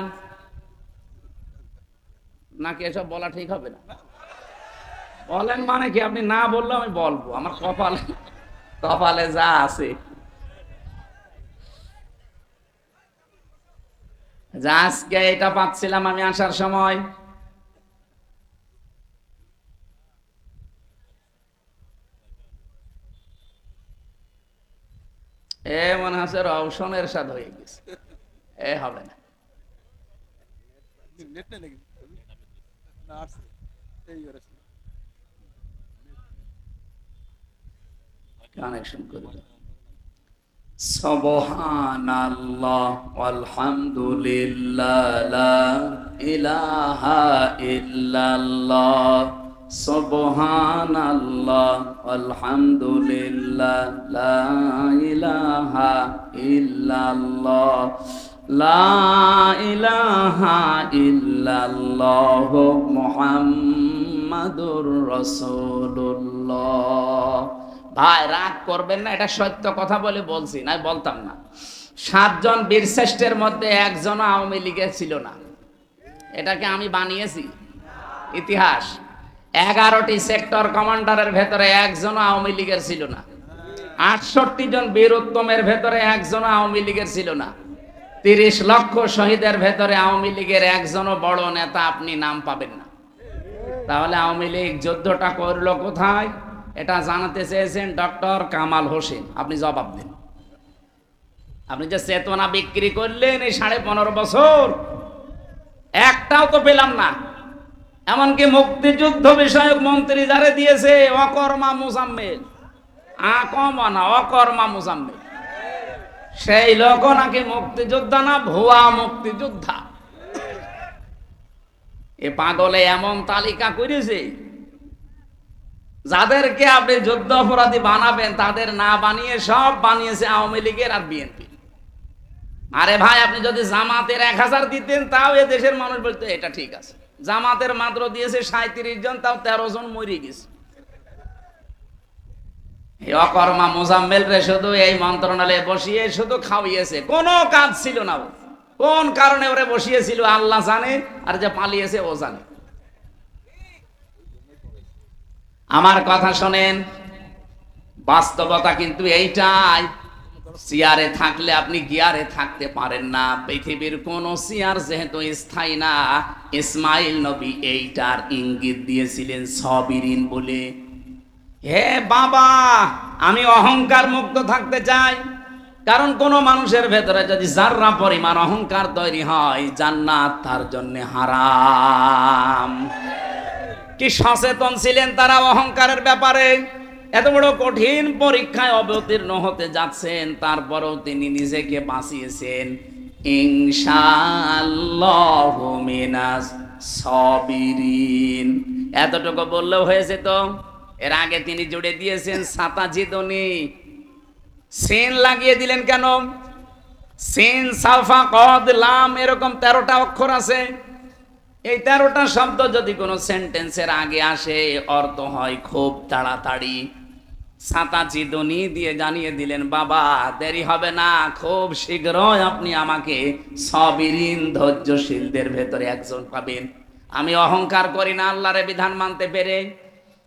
নাকি এসব বলা ঠিক হবে না? বলেন মানে কি? আপনি না বললে আমি বলবো, আমার কপালে যা আছে। যা আজকে এটা পাচ্ছিলাম আমি আসার সময়, এ মনে হচ্ছে রওশনের সাথে হয়ে গেছে, এ হবে না। কানেকশন করে সুবহানাল্লাহ ওয়ালহামদুলিল্লাহ লা ইলাহা ইল্লাল্লাহ, সুবহানাল্লাহ আলহামদুলিল্লাহ লা ইলাহা ইল্লাল্লাহ, লা ইলাহা ইল্লাল্লাহ মুহাম্মাদুর রাসূলুল্লাহ। ভাই রাগ করবেন না, এটা সত্য কথা বলে বলছি, না বলতাম না। 7 জন বীরশ্রেষ্ঠের মধ্যে একজনও আওয়ামী লীগের ছিল না। এটাকে আমি বানিয়েছি ইতিহাস। 11টি সেক্টর কমান্ডারের ভেতরে একজনও আওয়ামী লীগের ছিল না। 68 জন বীর উত্তমের ভেতরে একজনও আওয়ামী লীগের ছিল না। 30 লক্ষ শহীদের ভেতরে আওয়ামী লীগের একজনও বড় নেতা আপনি নাম পাবেন না। তাহলে আওয়ামী লীগ যুদ্ধটা করলো কোথায়? এটা জানাতে চেয়েছেন ডক্টর কামাল হোসেন, আপনি জবাব দিন। আপনি যে চেতনা বিক্রি করলেন এই 15.5 বছর, একটাও তো পেলাম না। এমনকি মুক্তিযুদ্ধ বিষয়ক মন্ত্রী যারে দিয়েছে অকর্মা মুজাম্মেল, আকর্মা না অকর্মা মুজাম্মেল, সেই লোক নাকি মুক্তিযোদ্ধা না, ভুয়া মুক্তিযোদ্ধা। এ পাগলে এমন তালিকা করেছে, যাদেরকে আপনি যুদ্ধ অপরাধী বানাবেন তাদের না বানিয়ে সব বানিয়েছে আওয়ামী লীগের আর বিএনপি। আরে ভাই, আপনি যদি জামাতের 1000 দিতেন তাও এ দেশের মানুষ বলতো এটা ঠিক আছে। জামাতের মাত্র দিয়েছে 37 জন, তাও 13 জন মরে গেছে। এই অকর্মা মোজাম্মেল রে শুধু এই মন্ত্রণালয়ে বসিয়ে শুধু খাওয়িয়েছে, কোনো কাজ ছিল না। কোন কারণে ওরে বসিয়েছিল আল্লাহ জানে, আর যে পালিয়েছে ও জানে। আমার কথা শোনেন, বাস্তবতা কিন্তু এইটাই। চেয়ারে থাকলে আপনি গিয়ারে থাকতে পারেন না। পৃথিবীর কোন চেয়ার যেহেতু স্থায়ী না, ইসমাইল নবী এইটার ইঙ্গিত দিয়েছিলেন সবিরিন বলে। হে বাবা, আমি অহংকার মুক্ত থাকতে চাই, কারণ কোন মানুষের ভেতরে যদি যাররা পরিমাণ অহংকার তৈরি হয়, জান্নাত তার জন্য হারাম। কি সচেতন ছিলেন তারা অহংকারের ব্যাপারে। এত বড় কঠিন পরীক্ষায় অবতীর্ণ হতে যাচ্ছেন, তারপরেও তিনি নিজেকে বাঁচিয়েছেন। ইনশাআল্লাহু মিনাস সাবিরিন, এতটুকু বললেও হয়েছে তো। এর আগে তিনি জুড়ে দিয়েছেন সাতাজিদনি, সিন লাগিয়ে দিলেন কেন? সিন, সাফা, কদ, লাম এরকম 13টা অক্ষর আছে। এই 13টা শব্দ যদি কোনো সেন্টেন্সের আগে আসে, অর্থ হয় খুব তাড়াতাড়ি। সাতাজিদনি দিয়ে জানিয়ে দিলেন, বাবা দেরি হবে না, খুব শীঘ্রই আপনি আমাকে সাবিরিন ধৈর্যশীলদের ভেতরে একজন পাবেন। আমি অহংকার করি না আল্লাহর বিধান মানতে পেরে।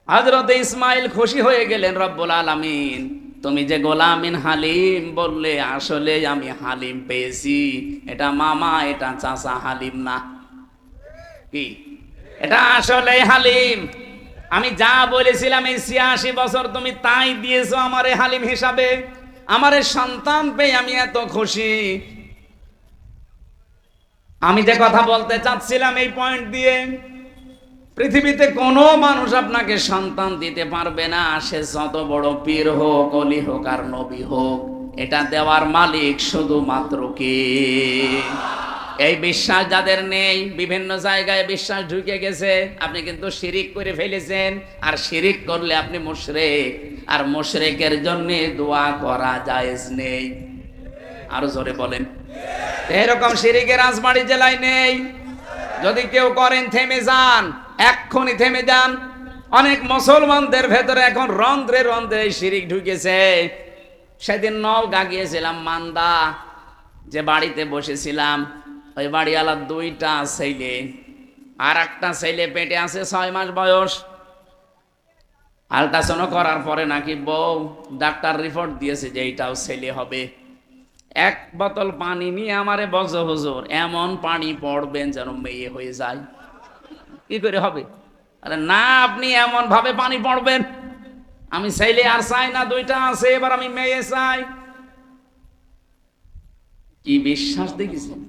হযরত ইসমাইল খুশি হয়ে গেলেন। রব্বুল আলামিন, তুমি যে গোলামিন হালিম বললে, আসলে আমি হালিম পেয়েছি। এটা মামা, এটা চাচা হালিম না। কি এটা আসলে হালিম। আমি যা বলেছিলাম এই 86 বছর তুমি তাই দিয়েছো আমারে হালিম হিসাবে। আমারে সন্তান পেয়ে আমি এত খুশি। আমি যে কথা বলতে চাচ্ছিলাম এই পয়েন্ট দিয়ে, পৃথিবীতে কোনো মানুষ আপনাকে সন্তান দিতে পারবে না, সে যত বড় পীর হোক, অলি হোক আর নবী হোক। এটা দেওয়ার মালিক শুধুমাত্র কে? এই বিশ্বাস যাদের নেই, বিভিন্ন জায়গায় বিশ্বাস ঢুকে গেছে, আপনি কিন্তু শিরিক করে ফেলেছেন। আর শিরিক করলে আপনি মুশরিক, আর মুশরিকের জন্য দোয়া করা জায়েজ নেই। আরো জোরে বলেন। এরকম শিরিকের রাজবাড়ী জেলায় নেই। যদি কেউ করেন থেমে যান, এক্ষুনি থেমে যান। অনেক মুসলমানদের ভেতরে এখন রন্ধ্রে রন্ধ্রে শিরিক ঢুকেছে। সেদিন নওগাঁ গিয়েছিলাম, মান্দা যে বাড়িতে বসেছিলাম, ওই বাড়িওয়ালার 2টা ছেলে, আর একটা ছেলে পেটে আছে 6 মাস বয়স। আল্ট্রাসাউন্ড করার পরে নাকি বউ ডাক্তার রিপোর্ট দিয়েছে যে এইটাও ছেলে হবে। 1 বোতল পানি নিয়ে আমারে বলছে, হুজুর এমন পানি পড়বেন যেন মেয়ে হয়ে যায়। কি করে হবে? আরে না, আপনি এমন ভাবে পানি পড়বেন, আমি ছেলে আর চাই না, 2টা আছে, এবার আমি মেয়ে চাই। কি বিশ্বাস দেখেছেন?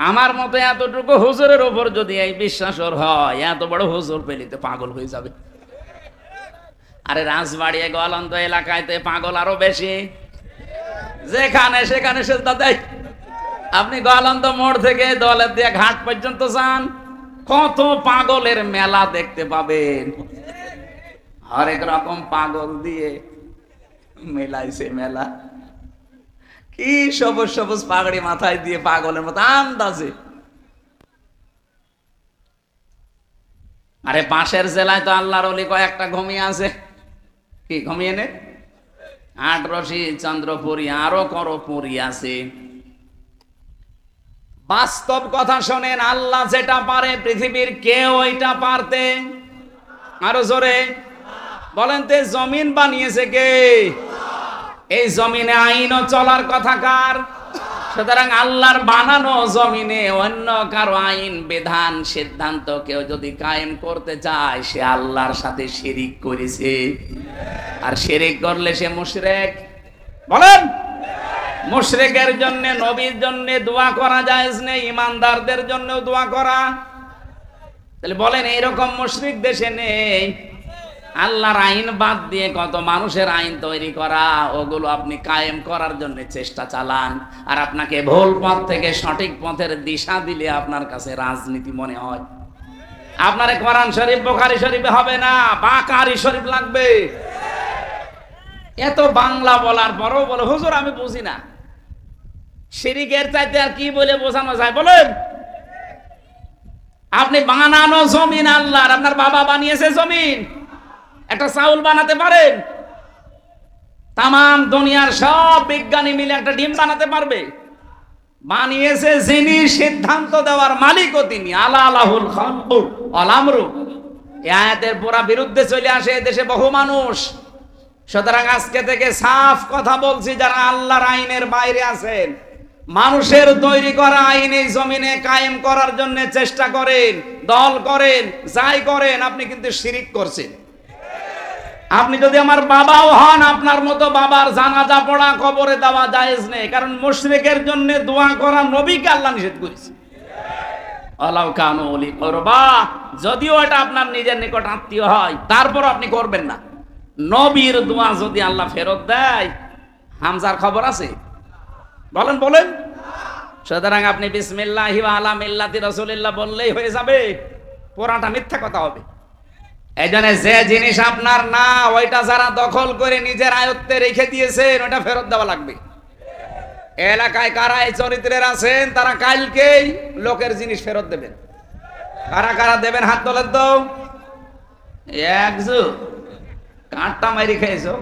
আমার মতো এতটুকু হুজুরের ওপর যদি এই বিশ্বাস ওর হয়, এত বড় হুজুর পেলে তো পাগল হয়ে যাবে। আরে রাজবাড়ি গোয়ালন্দ এলাকায় তো পাগল আরো বেশি। যেখানে সেখানে সেজদা দেয়। আপনি গোয়ালন্দ মোড় থেকে দলের দিয়ে ঘাট পর্যন্ত যান, কত পাগলের মেলা দেখতে পাবেন। হরেক রকম পাগল দিয়ে মেলাইছে মেলা। কি সবুজ সবুজ পাগড়ি মাথায় দিয়ে পাগলের মতো আন্দাজে। আরে পাশের জেলায় তো আল্লাহর ওলি কয়েকটা ঘুমিয়ে আছে। কি ঘুমিয়ে নে? আটরশি, চন্দ্রপুরী, আরো করপুরী আছে। বাস্তব কথা শোনেন, আল্লাহ যেটা পারে পৃথিবীর কেউ ওইটা পারতে। আরো জোরে বলেন তো, জমিন বানিয়েছে কে? এই জমিনে আইনও চলার কথা কার? সুতরাং আল্লাহর বানানো জমিনে অন্য কারো আইন, বিধান, সিদ্ধান্ত কেউ যদি কায়েম করতে চায়, সে আল্লাহর সাথে শিরিক করেছে। আর শিরিক করলে সে মুশরিক। বলেন, মুশরিকের জন্য নবীর জন্য দোয়া করা জায়েজ নেই, ইমানদারদের জন্যও দোয়া করা। তাহলে বলেন, এইরকম মুশরিক দেশে নেই? আল্লাহর আইন বাদ দিয়ে কত মানুষের আইন তৈরি করা, ওগুলো আপনি কায়েম করার জন্য চেষ্টা চালান। আর আপনাকে ভুল পথ থেকে সঠিক পথের দিশা দিলে আপনার কাছে রাজনীতি মনে হয়। আপনারে কোরআন শরীফ, বুখারী শরীফে হবে না, বাকারি শরীফ লাগবে। এত বাংলা বলার পরও বলে, হুজুর আমি বুঝি না। শিরিকের চাইতে আর কি বলে বোঝানো যায় বলেন? আপনি বানানো জমিন আল্লাহর, আপনার বাবা বানিয়েছে জমিন। একটা চাউল বানাতে পারেন? তাম দুনিয়ার সব বিজ্ঞানী মিলে একটা ডিম বানাতে পারবে? বানিয়েছে যিনি, সিদ্ধান্ত দেওয়ার মালিকও তিনি। আলা লাহুল খালকু ওয়াল আমরু। এই আয়াতের পুরা বিরুদ্ধে চলে আসে দেশে বহু মানুষ। সুতরাং আজকে থেকে সাফ কথা বলছি, যারা আল্লাহর আইনের বাইরে আছেন, মানুষের তৈরি করা আইন এই জমিনে কায়েম করার জন্য চেষ্টা করেন, দল করেন, যাই করেন, আপনি কিন্তু শিরিক করছেন। আপনি যদি আমার বাবাও হন, আপনার মতো বাবার জানাজা পড়া, কবরে দেওয়া জায়েজ নেই, কারণ মুশরিকের জন্য দোয়া করা নবীকে আল্লাহ নিষেধ করেছে। আলাউ কানু ওলি করবা, যদিও এটা আপনার নিজের নিকট আত্মীয় হয়, তারপর আপনি করবেন না। নবীর দোয়া যদি আল্লাহ ফেরত দেয়, হামজার খবর আছে? বলেন বলেন। সুতরাং আপনি বিসমিল্লাহি ওয়া আলা মিল্লাতি রাসূলিল্লাহ বললেই হয়ে যাবে? পুরাটা মিথ্যা কথা হবে। এইজন্য যে জিনিস আপনার না, ওইটা যারা দখল করে নিজের আয়ত্তে রেখে দিয়েছেন, ওটা ফেরত দেওয়া লাগবে। এলাকায় কারা এই চরিত্রের আছেন, তারা কালকেই লোকের জিনিস ফেরত দেবেন। কারা কারা দেবেন হাত তোলেন তো। একজু কাঁটটা মারি খেয়েছো।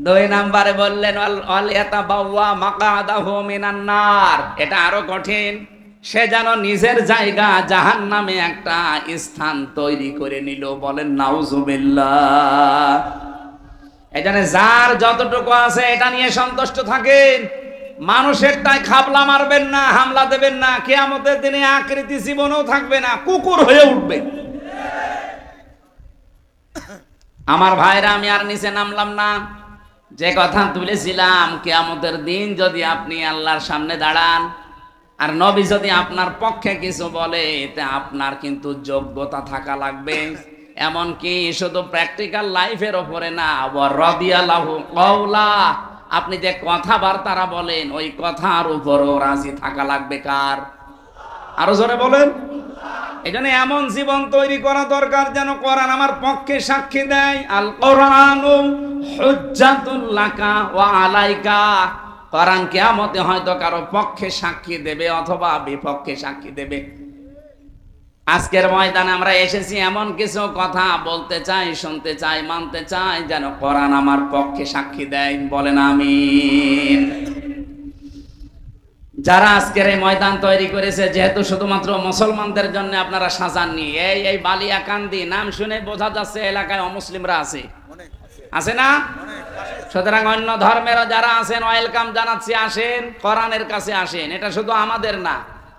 দুই নাম্বারে বললেন এটা আরো কঠিন, সে যেন নিজের জায়গা জাহান্নামে একটা স্থান তৈরি করে নিল। বলেন নাউজুবিল্লাহ। এখানে যার যতটুকু আছে এটা নিয়ে সন্তুষ্ট থাকেন, মানুষেরটাই খাবলা মারবেন না, হামলা দেবেন না। কিয়ামতের দিনে আকৃতি জীবনেও থাকবে না, কুকুর হয়ে উঠবে। আমার ভাইরা, আমি আর নিচে নামলাম না। যে কথা তুলেছিলাম, কিয়ামতের দিন যদি আপনি আল্লাহর সামনে দাঁড়ান, আর নবী যদি আপনার পক্ষে কিছু বলে, এতে আপনার কিন্তু যোগ্যতা থাকা লাগবে। এমনকি শুধু প্র্যাকটিক্যাল লাইফের ওপরে না, রাদিয়াল্লাহু কাওলা, আপনি যে কথাবার্তারা বলেন, ওই কথার উপরও রাজি থাকা লাগবে। কার? আরো জোরে বলেন। এই জন্য এমন জীবন তৈরি করা দরকার যেন কোরআন আমার পক্ষে সাক্ষী দেয়। আল কোরআনু হুজ্জাতুল লাকা ওয়া আলাইকা। কোরআন কিয়ামতে হয়তো কারো পক্ষে সাক্ষী দেবে অথবা বিপক্ষে সাক্ষী দেবে। আজকের ময়দানে আমরা এসেছি এমন কিছু কথা বলতে চাই, শুনতে চাই, মানতে চাই, যেন কোরআন আমার পক্ষে সাক্ষী দেয়। বলেন আমিন। যারা আজকের এই ময়দান তৈরি করেছে, যেহেতু শুধুমাত্র মুসলমানদের জন্য আপনারা সাজাননি, এই বালিয়াকান্দি নাম শুনে বোঝা যাচ্ছে এলাকায় অমুসলিমরা আছে, আছে না? সুতরাং অন্য ধর্মেরও যারা আছেন, ওয়েলকাম জানাচ্ছি, আসেন, কোরআনের কাছে আসেন। এটা শুধু আমাদের না,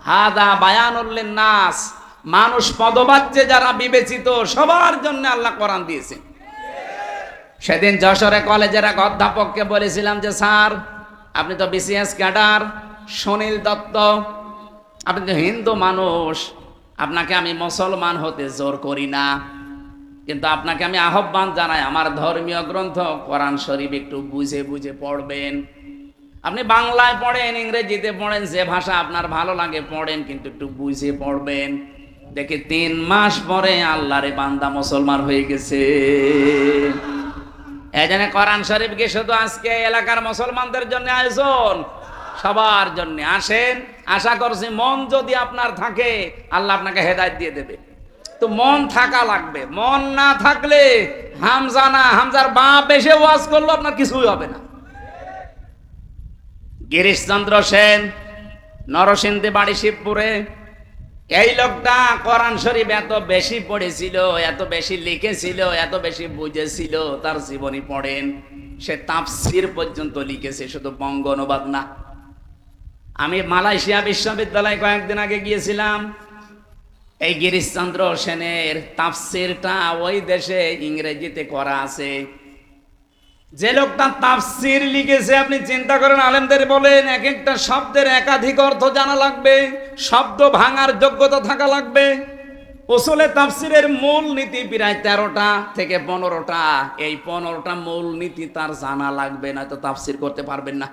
হাদা বায়ানুল লিন্নাস, মানুষ পদবাচ্যে যারা বিবেচিত, সবার জন্য আল্লাহ কোরআন দিয়েছে। সেদিন যশোরে কলেজের এক অধ্যাপককে বলেছিলাম যে, স্যার আপনি তো বিসিএস ক্যাডার, সুনীল দত্ত, আপনি তো হিন্দু মানুষ, আপনাকে আমি মুসলমান হতে জোর করি না, কিন্তু আপনাকে আমি আহ্বান জানাই, আমার ধর্মীয় গ্রন্থ কোরআন শরীফ একটু বুঝে বুঝে পড়বেন। আপনি বাংলায় পড়েন, ইংরেজিতে পড়েন, যে ভাষা আপনার ভালো লাগে পড়েন, কিন্তু একটু বুঝে পড়বেন। দেখে 3 মাস পরে আল্লাহরে বান্দা মুসলমান হয়ে গেছে। এই জন্য কোরআন শরীফকে শুধু আজকে এলাকার মুসলমানদের জন্য আয়োজন, সবার জন্য আসেন। আশা করছি মন যদি আপনার থাকে, আল্লাহ আপনাকে হেদায়েত দিয়ে দেবে। তো মন থাকা লাগবে, মন না থাকলে হামজা না, হামজার বাপ এসে ওয়াজ করলো আপনার কিছুই হবে না। গিরিশচন্দ্র সেন, নরসিংদী বাড়ি, শিবপুরে, এই লোকটা কোরআন শরীফ এত বেশি পড়েছিল, এত বেশি লিখেছিল, এত বেশি বুঝেছিল, তার জীবনী পড়েন, সে তাফসীর পর্যন্ত লিখেছে, শুধু বঙ্গ অনুবাদ না। আমি মালয়েশিয়া বিশ্ববিদ্যালয়ে কয়েকদিন আগে গিয়েছিলাম। এই গিরিশচন্দ্র সেনের তাফসীরটা ওই দেশে ইংরেজিতে করা আছে। যে লোকটা তাফসীর লিখেছে, আপনি চিন্তা করেন, আলেমদের বলেন এক একটা শব্দের একাধিক অর্থ জানা লাগবে, শব্দ ভাঙার যোগ্যতা থাকা লাগবে। উসুলে তাফসীরের মূল নীতি প্রায় 13টা থেকে 15টা। এই 15টা মূল নীতি তার জানা লাগবে, না তো তাফসীর করতে পারবেন না।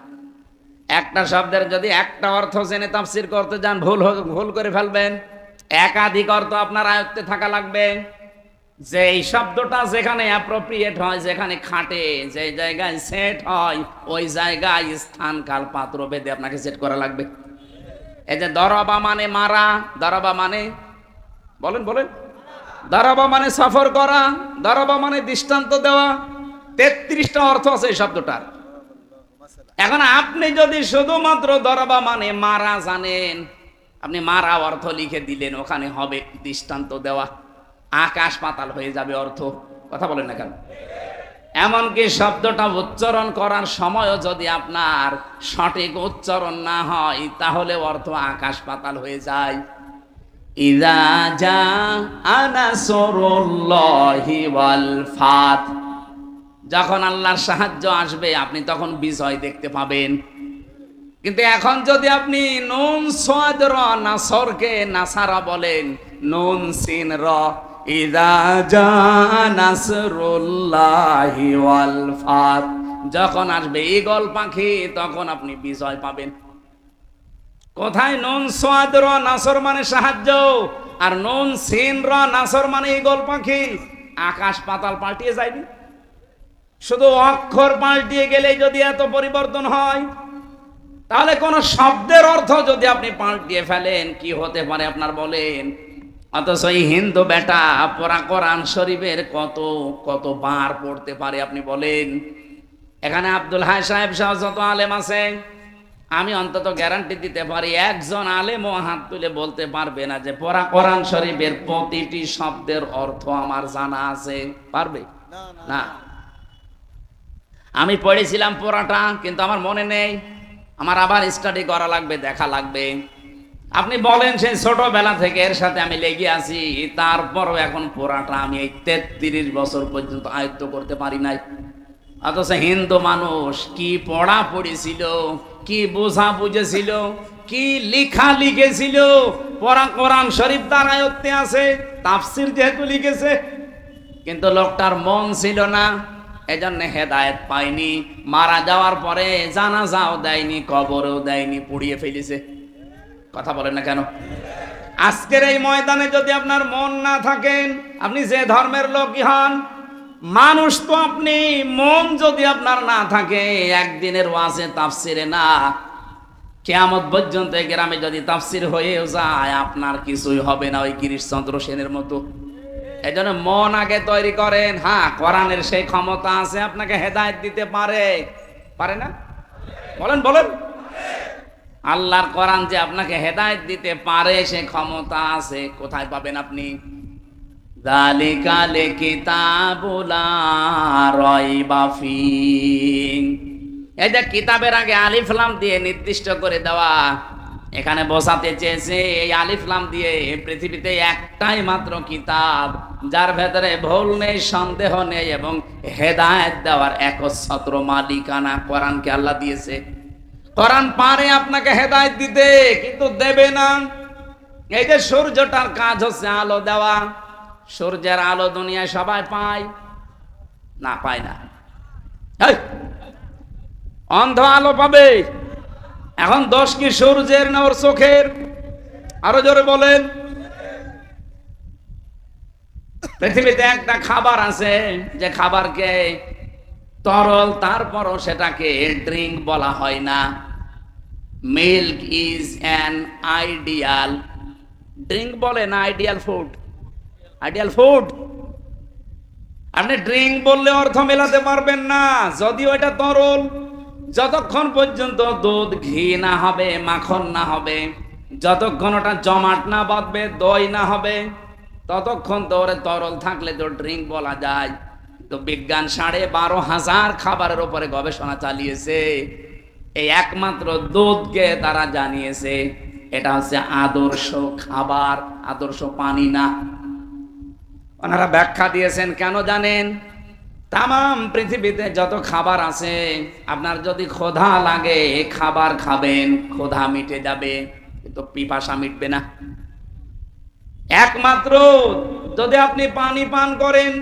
একটা শব্দের যদি একটা অর্থ জেনে তাফসীর করতে যান, ভুল করে ফেলবেন। একাধিক অর্থ আপনার আয়ত্তে থাকা লাগবে। যে এই শব্দটা যেখানে অ্যাপ্রোপ্রিয়েট হয়, যেখানে খাটে, যে জায়গায় সেট হয়, ওই জায়গায় স্থান কাল পাত্র ভেদে আপনাকে সেট করা লাগবে। এই যে দরবা মানে মারা, দরবা মানে বলেন বলেন, দরবা মানে সফর করা, দরবা মানে দৃষ্টান্ত দেওয়া, 33টা অর্থ আছে এই শব্দটার। এখন আপনি যদি শুধুমাত্র দরবা মানে মারা জানেন, আপনি মারা অর্থ লিখে দিলেন, ওখানে হবে দৃষ্টান্ত দেওয়া, আকাশ পাতাল হয়ে যাবে অর্থ। কথা বলেন না কেন? এমনকি শব্দটা উচ্চারণ করার সময়ও যদি আপনার সঠিক উচ্চারণ না হয় তাহলে অর্থ আকাশ পাতাল হয়ে যায়। ইযা জাআ নাসরুল্লাহি ওয়াল ফাত, যখন আল্লাহর সাহায্য আসবে আপনি তখন বিজয় দেখতে পাবেন। কিন্তু এখন যদি আপনি নুন সাদ র নাসরকে নাসারা বলেন, নুন সিন র, ইযা জাআ নাসরুল্লাহি ওয়াল ফাত, যখন আসবে ঈগল পাখি তখন আপনি বিজয় পাবেন। কোথায় নুন সাদ র নাসর মানে সাহায্য, আর নুন সিন র নাসর মানে ঈগল পাখি। আকাশ পাতাল পাল্টিয়ে যায়নি? শুধু অক্ষর পাল্টিয়ে গেলে যদি এত পরিবর্তন হয়, তাহলে কোন শব্দের অর্থ যদি আপনি পাল্টিয়ে ফেলেন কি হতে পারে আপনার বলেন? অথচ এই হিন্দু বেটা পড়া কোরআন শরীফের কত কত বার পড়তে পারে আপনি বলেন? এখানে আব্দুল হাই সাহেব সহ যত আলেম আছে, আমি অন্তত গ্যারান্টি দিতে পারি একজন আলেমও হাত তুলে বলতে পারবে না যে পড়া কোরআন শরীফের প্রতিটি শব্দের অর্থ আমার জানা আছে। পারবে না। আমি পড়েছিলাম পড়াটা, কিন্তু আমার মনে নেই, আমার আবার স্টাডি করা লাগবে, দেখা লাগবে। আপনি বলেন সেই ছোটবেলা থেকে এর সাথে আমি লেগে আছি, তারপরও এখন পড়াটা আমি এই 33 বছর পর্যন্ত আয়ত্ত করতে পারি নাই। অথচ হিন্দু মানুষ কি পড়া পড়েছিল, কি বোঝা বুঝেছিল, কি লিখা লিখেছিল, পড়া কোরআন শরীফ তার আয়ত্তে আছে, তাফসির যেহেতু লিখেছে, কিন্তু লোকটার মন ছিল না, এজন্য হেদায়েত পায়নি। মারা যাওয়ার পরে জানাজাও দেয়নি, কবরেও দেয়নি, পুড়িয়ে ফেলেছে। কথা বলেন না কেন? আজকের এই ময়দানে যদি আপনার মন না থাকেন, আপনি যে ধর্মের লোকই হন, মানুষ তো আপনি, মন যদি আপনার না থাকে, একদিনের ওয়াজে তাফসিরে না, কিয়ামত পর্যন্ত গ্রামে যদি তাফসির হয়েও যায় আপনার কিছুই হবে না, ওই গিরিশচন্দ্র সেনের মতো। এই জন্য মন আগে তৈরি করেন। হ্যাঁ, কোরআনের সেই ক্ষমতা আছে আপনাকে হেদায়েত দিতে পারে, পারে না? বলেন বলেন। আল্লাহর কোরআন যে আপনাকে হেদায়েত দিতে পারে সে ক্ষমতা আছে। কোথায় পাবেন আপনি? যালিকাল কিতাবু লা রাইবা ফীহ। এই যে কিতাবের আগে আলিফ লাম দিয়ে নির্দিষ্ট করে দেওয়া, এখানে বোঝাতে চেয়েছে এই আলিফ লাম দিয়ে পৃথিবীতে একটাই মাত্র কিতাব যার ভেতরে ভুল নেই, সন্দেহ নেই এবং হেদায়েত দেওয়ার একচ্ছত্র মালিকানা কোরআনকে আল্লাহ দিয়েছে। কোরআন পারে আপনাকে হেদায়েত দিতে, কিন্তু দেবে না। এই যে সূর্যটার কাজ হচ্ছে আলো দেওয়া, সূর্যের আলো দুনিয়ায় সবাই পায় না? পায় না। অন্ধ আলো পাবে। এখন দোষ কি সূর্যের না ওর চোখের? আরো জোরে বলেন। পৃথিবীতে একটা খাবার আছে যে খাবারকে তরল, তারপরও সেটাকে ড্রিঙ্ক বলা হয় না। Milk is an ideal drink, বলে না আইডিয়াল ফুড। আইডিয়াল ফুড আপনি ড্রিঙ্ক বললে অর্থ মেলাতে পারবেন না, যদিও এটা তরল। যতক্ষণ পর্যন্ত দুধ ঘি না হবে, মাখন না হবে, যতক্ষণ ওটা জমাট না বাঁধবে, দই না হবে, ততক্ষণ তো ওরে তরল থাকলে তো ড্রিঙ্ক বলা যায়। তো বিজ্ঞান 12,500 খাবারের উপরে গবেষণা চালিয়েছে, এই একমাত্র দুধকে তারা জানিয়েছে এটা হচ্ছে আদর্শ খাবার, আদর্শ পানি না। ওনারা ব্যাখ্যা দিয়েছেন কেন জানেন? তাম পৃথিবীতে যত খাবার আছে, আপনার যদি ক্ষুধা লাগে খাবার খাবেন, ক্ষুধা মিটে যাবে, কিন্তু পিপাসা মিটবে না। একমাত্র যদি আপনি পানি পান করেন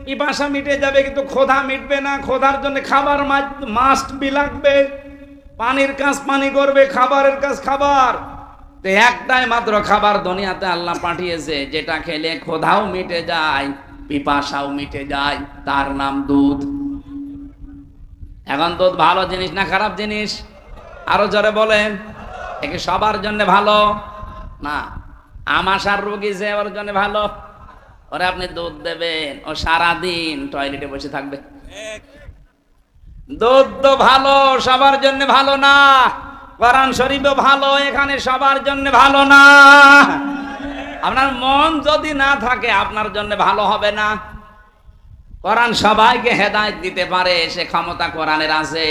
পিপাসা মিটে যাবে, কিন্তু ক্ষুধা মিটবে না। ক্ষুধার জন্য খাবার মাস্ট বি লাগবে। পানির কাজ পানি করবে, খাবারের কাজ খাবার। তো একটাই মাত্র খাবার দুনিয়াতে আল্লাহ পাঠিয়েছে যেটা খেলে ক্ষুধাও মিটে যায়, পিপাসাও মিটে যায়, তার নাম দুধ। এখন দুধ ভালো জিনিস না খারাপ জিনিস? আরো জোরে বলেন। একে সবার জন্য ভালো না। আমাশার রোগী যে ওর জন্য ভালো, ওরে আপনি দুধ দেবেন, ও সারাদিন টয়লেটে বসে থাকবে। 1 দুধ তো ভালো, সবার জন্য ভালো না। কোরআন শরীফও ভালো, এখানে সবার জন্য ভালো না। আপনার মন যদি না থাকে আপনার জন্য ভালো হবে না। কোরআন সবাইকে হেদায়েত দিতে পারে, সে ক্ষমতা কোরআনের আছে।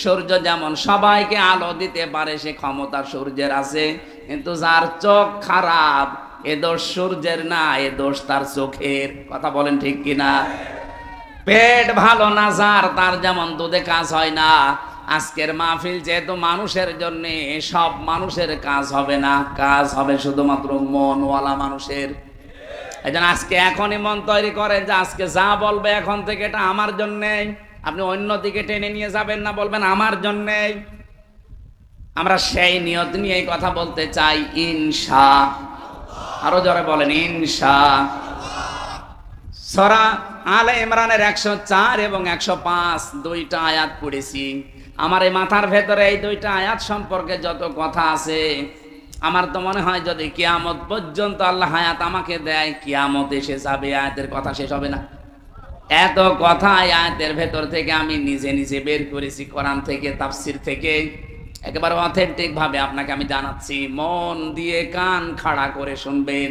সূর্য যেমন সবাইকে আলো দিতে পারে, সে ক্ষমতা সূর্যের আছে। কিন্তু যার চোখ খারাপ, এ দোষ সূর্যের না, এ দোষ তার চোখের। কথা বলেন ঠিক কিনা? পেট ভালো না যার, তার যেমন দুধে কাজ হয় না। আজকের মাহফিল যেহেতু মানুষের জন্য, সব মানুষের কাজ হবে না, কাজ হবে শুধুমাত্র মনওয়ালা মানুষের। এই জন্য আজকে এখনই মন তৈরি করেন যে আজকে যা বলবে এখন থেকে এটা আমার জন্যে। আপনি অন্যদিকে টেনে নিয়ে যাবেন না, বলবেন আমার জন্যে। আমরা সেই নিয়ত নিয়ে এই কথা বলতে চাই, ইনশা। আরো জোরে বলেন ইনশা। সূরা আলে ইমরানের 104 এবং 105 দুইটা আয়াত পড়েছি। আমার এই মাথার ভেতরে এই দুইটা আয়াত সম্পর্কে যত কথা আছে, আমার তো মনে হয় যদি কিয়ামত পর্যন্ত আল্লাহ হায়াত আমাকে দেয়, কিয়ামত এসে যাবে, আয়াতের কথা শেষ হবে না। এত কথা আয়াতের ভেতর থেকে আমি নিজে নিজে বের করেছি, কোরআন থেকে, তাফসির থেকে, একেবারে অথেন্টিক ভাবে আপনাকে আমি জানাচ্ছি। মন দিয়ে কান খাড়া করে শুনবেন,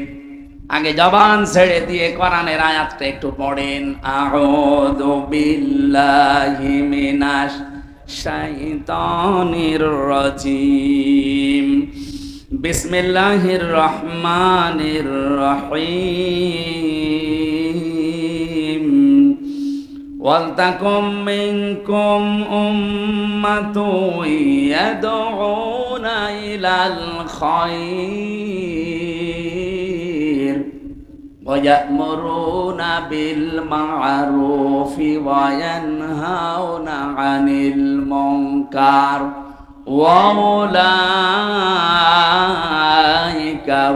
আগে জবান ছেড়ে দিয়ে কোরআনের আয়াতটা একটু পড়েন। আউযু বিল্লাহি মিনাশ শাইতানির রাজিম, বিসমিল্লাহির রহমানির রহিম। ওয়ালতাকুম মিনকুম উম্মাতুন ইয়াদউনা ইলাল খায়র ওয়া ইয়া'মুরুনা বিল মা'রুফি ওয়া ইয়ানহাউনা আনিল মুনকার ওয়া উলাইকা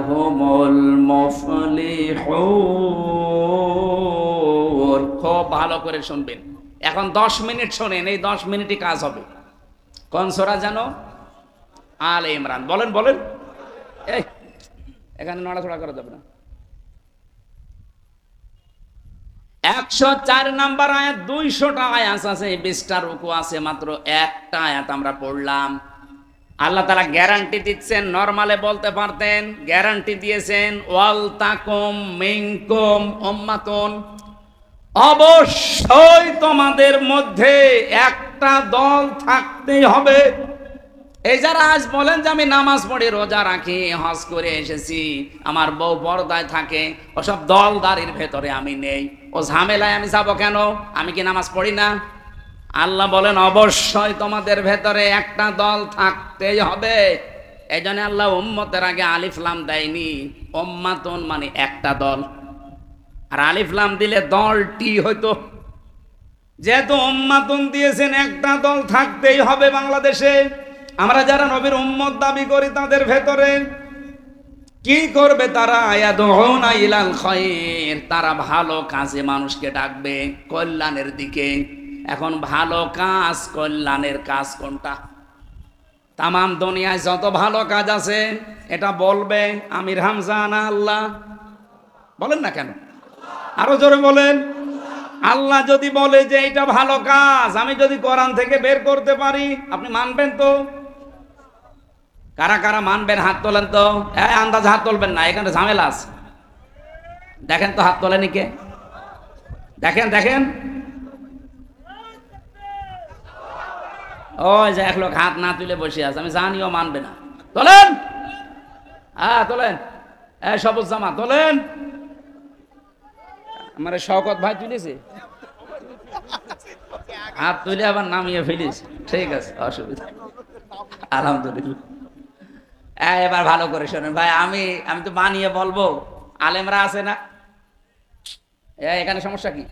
হুমুল মুফলিহুন। খুব ভালো করে শুনবেন। এখন 10 মিনিট শোনেন, এই 10 মিনিটই কাজ হবে। কোন সূরা জানো? আলে ইমরান। বলেন বলেন। এই এখানে নড়াচড়া করা যাবে না। 104 নাম্বার আয়াত, 200টা আয়াত আছে, 20টা রুকু আছে, মাত্র একটা আয়াত আমরা পড়লাম। আল্লাহ তাআলা গ্যারান্টি দিচ্ছেন, নরমালে বলতে পারতেন, গ্যারান্টি দিয়েছেন ওয়ালতাকুম মিনকুম উম্মাতুন, অবশ্যই তোমাদের মধ্যে একটা দল থাকতেই হবে। এই যারা আজ বলেন যে আমি নামাজ পড়ি, রোজা রাখি, হজ করে এসেছি, আমার বউ পর্দায় থাকে, ওসব দলদারির ভেতরে আমি নেই, ও ঝামেলায় আমি যাব কেন? আমি কি নামাজ পড়ি না? আল্লাহ বলেন অবশ্যই তোমাদের ভেতরে একটা দল থাকতেই হবে। এই জন্য আল্লাহ উম্মতের আগে আলিফ লাম দেয়নি, উম্মাতুন মানে একটা দল, আর আলিফ লাম দিলে দলটি হইতো। যেহেতু উম্মাতুন দিয়েছেন, একটা দল থাকতেই হবে বাংলাদেশে। আমরা যারা নবীর উম্মত দাবি করি, তাদের ভেতরে কি করবে তারা? ইয়াদউনা ইলাল খায়র, তারা ভালো কাজে মানুষকে ডাকবে, কল্যাণের দিকে। এখন ভালো কাজ, কল্যাণের কাজ কোনটা? তামাম দুনিয়ায় যত ভালো কাজ আছে, এটা বলবে আমির হামজা না আল্লাহ? বলেন না কেন? আরো জোরে বলেন। আল্লাহ যদি বলে যে এটা ভালো কাজ, আমি যদি কোরআন থেকে বের করতে পারি, আপনি মানবেন তো? কারা কারা মানবেন হাত তোলেন তো। আন্দাজ হাত তুলবেন না, এখানে ঝামেলা আছে। দেখেন তো হাত তোলেনি কে? দেখেন দেখেন। ওই যে এক লোক হাত না তুলে বসে আছে, আমি জানিও মানবে না। তোলেন, হ্যাঁ তোলেন। সবুজ জামা তোলেন। আমার শওকত ভাই তুলেছে, হাত তুলে আবার নামিয়ে ফেলিস। ঠিক আছে, অসুবিধা, আলহামদুলিল্লাহ। এবার ভালো করে শোনেন ভাই, আমি তো বানিয়ে বলবো, আলেমরা আছে না, এখানে সমস্যা কি?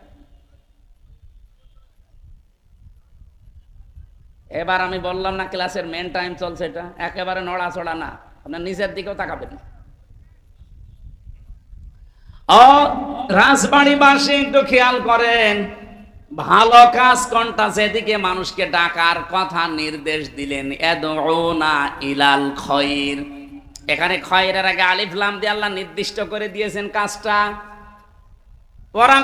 এবার আমি বললাম না ক্লাসের মেন টাইম চলছে, এটা একেবারে নড়াচড়া না, আপনার নিজের দিকেও তাকাবেন। ও রাজবাড়িবাসী একটু খেয়াল করেন, ভালো কাজ কোনটা, যেদিকে মানুষকে ডাকার কথা নির্দেশ দিলেন, ইয়াদউনা ইলাল খায়র। এখানে খায়রের আগে আলিফ লাম দিয়ে আল্লাহ নির্দিষ্ট করে দিয়েছেন কাজটা।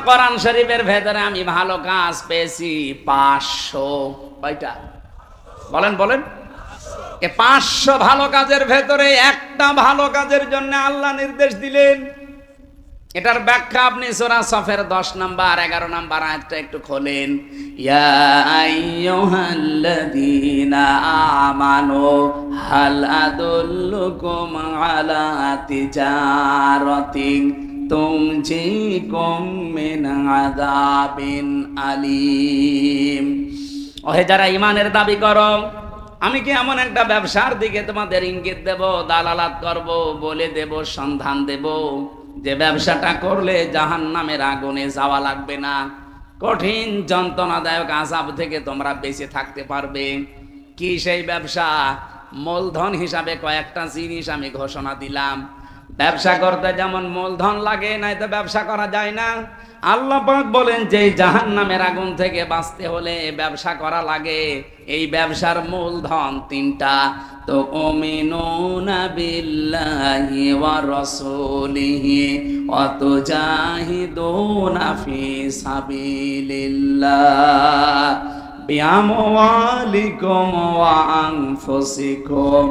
কোরআন শরীফের ভেতরে আমি ভালো কাজ পেয়েছি 500। কয়টা? বলেন বলেন। এ 500 ভালো কাজের ভেতরে একটা ভালো কাজের জন্য আল্লাহ নির্দেশ দিলেন। এটার ব্যাখ্যা আপনি সূরা সফের 10 নাম্বার 11 নাম্বার আয়াতটা একটু খোলেন। ইয়া আইয়ুহাল্লাযীনা আমানু হাল আদুল্লুকুম আলা তিজারাতিন তুনজিকুম মিন আযাবিন আলীম। ওহে যারা ঈমানের দাবি করো, আমি কি এমন একটা ব্যবসার দিকে তোমাদের ইঙ্গিত দেব, দালালাত করব, বলে দেব, সন্ধান দেব, যে ব্যবসাটা করলে জাহান্নামের আগুনে যাওয়া লাগবে না, কঠিন যন্ত্রণাদায়ক আযাব থেকে তোমরা বেঁচে থাকতে পারবে? কি সেই ব্যবসা? মূলধন হিসাবে কয়েকটা জিনিস আমি ঘোষণা দিলাম। ব্যবসা করতে যেমন মূলধন লাগে, নাই তো ব্যবসা করা যায় না। আল্লাহ পাক বলেন যে জাহান্নামের আগুন থেকে বাঁচতে হলে ব্যবসা করা লাগে। এই ব্যবসার মূলধন 3টা। তো উমিনুনা বিল্লাহি ওয়া রাসূলিহি ওয়া তুজাহিদুনা ফি সাবিলিল্লাহ বিআমওয়ালিকুম ওয়া আনফুসিকুম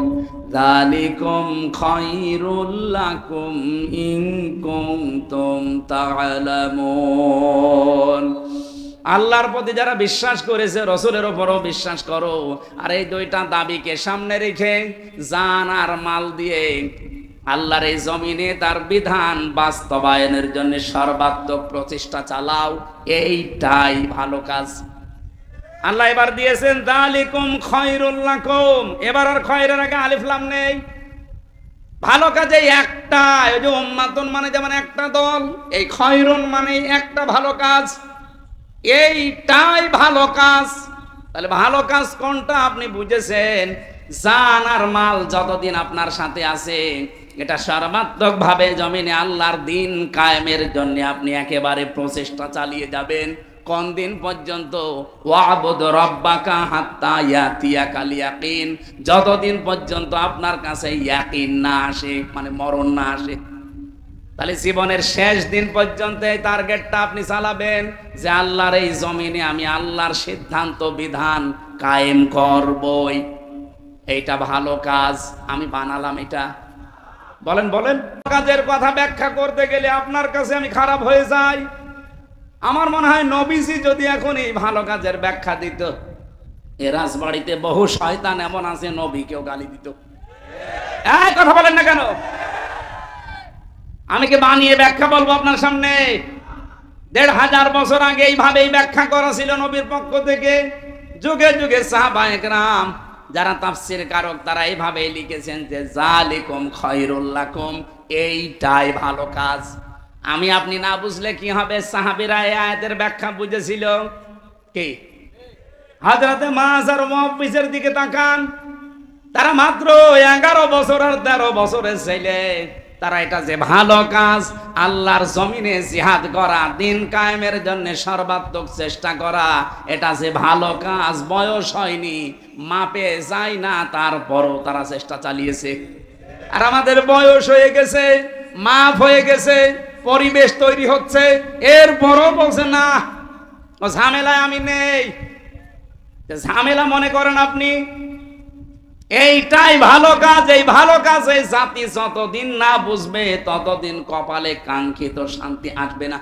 যালিকুম খায়রুল লাকুম ইন কুনতুম তা'লামুন। আল্লাহর প্রতি যারা বিশ্বাস করেছে, রাসূলের উপরও বিশ্বাস করো। আর এই 2টা দাবিকে সামনে রেখে জান আর মাল দিয়ে আল্লাহর এই জমিনে তার বিধান বাস্তবায়নের জন্য সর্বাত্মক প্রচেষ্টা চালাও। এইটাই ভালো কাজ। আল্লাহ এবার দিয়েছেন যালিকুম খায়রুল লাকুম। এবার আর খয়রের আগে আলিফ লাম নেই। ভালো কাজে একটা, ওই যে উম্মাতুন মানে যেমন একটা দল, এই খয়রুন মানে একটা ভালো কাজ। এইটাই ভালো কাজ। তাহলে ভালো কাজ কোনটা আপনি বুঝেছেন। জান আর মাল যতদিন আপনার সাথে আছে, এটা সর্বাত্মক ভাবে জমিনে আল্লাহর দিন কায়েমের জন্য আপনি একেবারে প্রচেষ্টা চালিয়ে যাবেন। কোন দিন পর্যন্ত? ওয়াবুদ রাব্বাকা হাত্তা ইয়াতিয়াকাল ইয়াকিন। যতদিন পর্যন্ত আপনার কাছে ইয়াকিন না আসে, মানে মরণ না আসে। তাহলে জীবনের শেষ দিন পর্যন্ত এই টার্গেটটা আপনি চালাবেন যে আল্লাহর এই জমিনে আমি আল্লাহর সিদ্ধান্ত বিধান কায়েম করবই। এইটা ভালো কাজ, আমি বানালাম এটা। বলেন বলেন। কাজের কথা ব্যাখ্যা করতে গেলে আপনার কাছে আমি খারাপ হয়ে যাই। আমার মনে হয় নবীজি যদি এখন এই ভালো কাজের ব্যাখ্যা দিত, এ রাজবাড়িতে বহু শয়তান এমন আছে নবীকেও গালি দিত। এই কথা বলেন না কেন? আমি কি বানিয়ে ব্যাখ্যা বলবো আপনার সামনে? 1500 বছর আগে এইভাবেই ব্যাখ্যা করা ছিল নবীর পক্ষ থেকে। যুগে যুগে সাহাবায়ে কেরাম যারা তাফসীর কারক তারা এইভাবেই লিখেছেন যে যালিকুম খায়রুল লাকুম, এইটাই ভালো কাজ। আমি আপনি না বুঝলে কি হবে? সাহাবীরা এই আয়াতের ব্যাখ্যা বুঝেছিল কি? হযরতে মুআয আর মুআবিসের দিকে তাকান। তারা মাত্র 11 বছর আর 13 বছরের ছেলে। তারা এটা যে ভালো কাজ, আল্লাহর জমিনে জিহাদ করা, দিন কায়েমের জন্য সর্বাত্মক চেষ্টা করা, এটা যে ভালো কাজ, বয়স হয়নি, মাপে যায় না, তারপরও তারা চেষ্টা চালিয়েছে। আর আমাদের বয়স হয়ে গেছে, মাপ হয়ে গেছে, পরিবেশ তৈরি হচ্ছে, এরপরও বলছে না, ও ঝামেলায় আমি নেই। ঝামেলা মনে করেন আপনি? এইটাই ভালো কাজ। এই ভালো কাজ এই জাতি যতদিন না বুঝবে ততদিন কপালে কাঙ্ক্ষিত শান্তি আসবে না।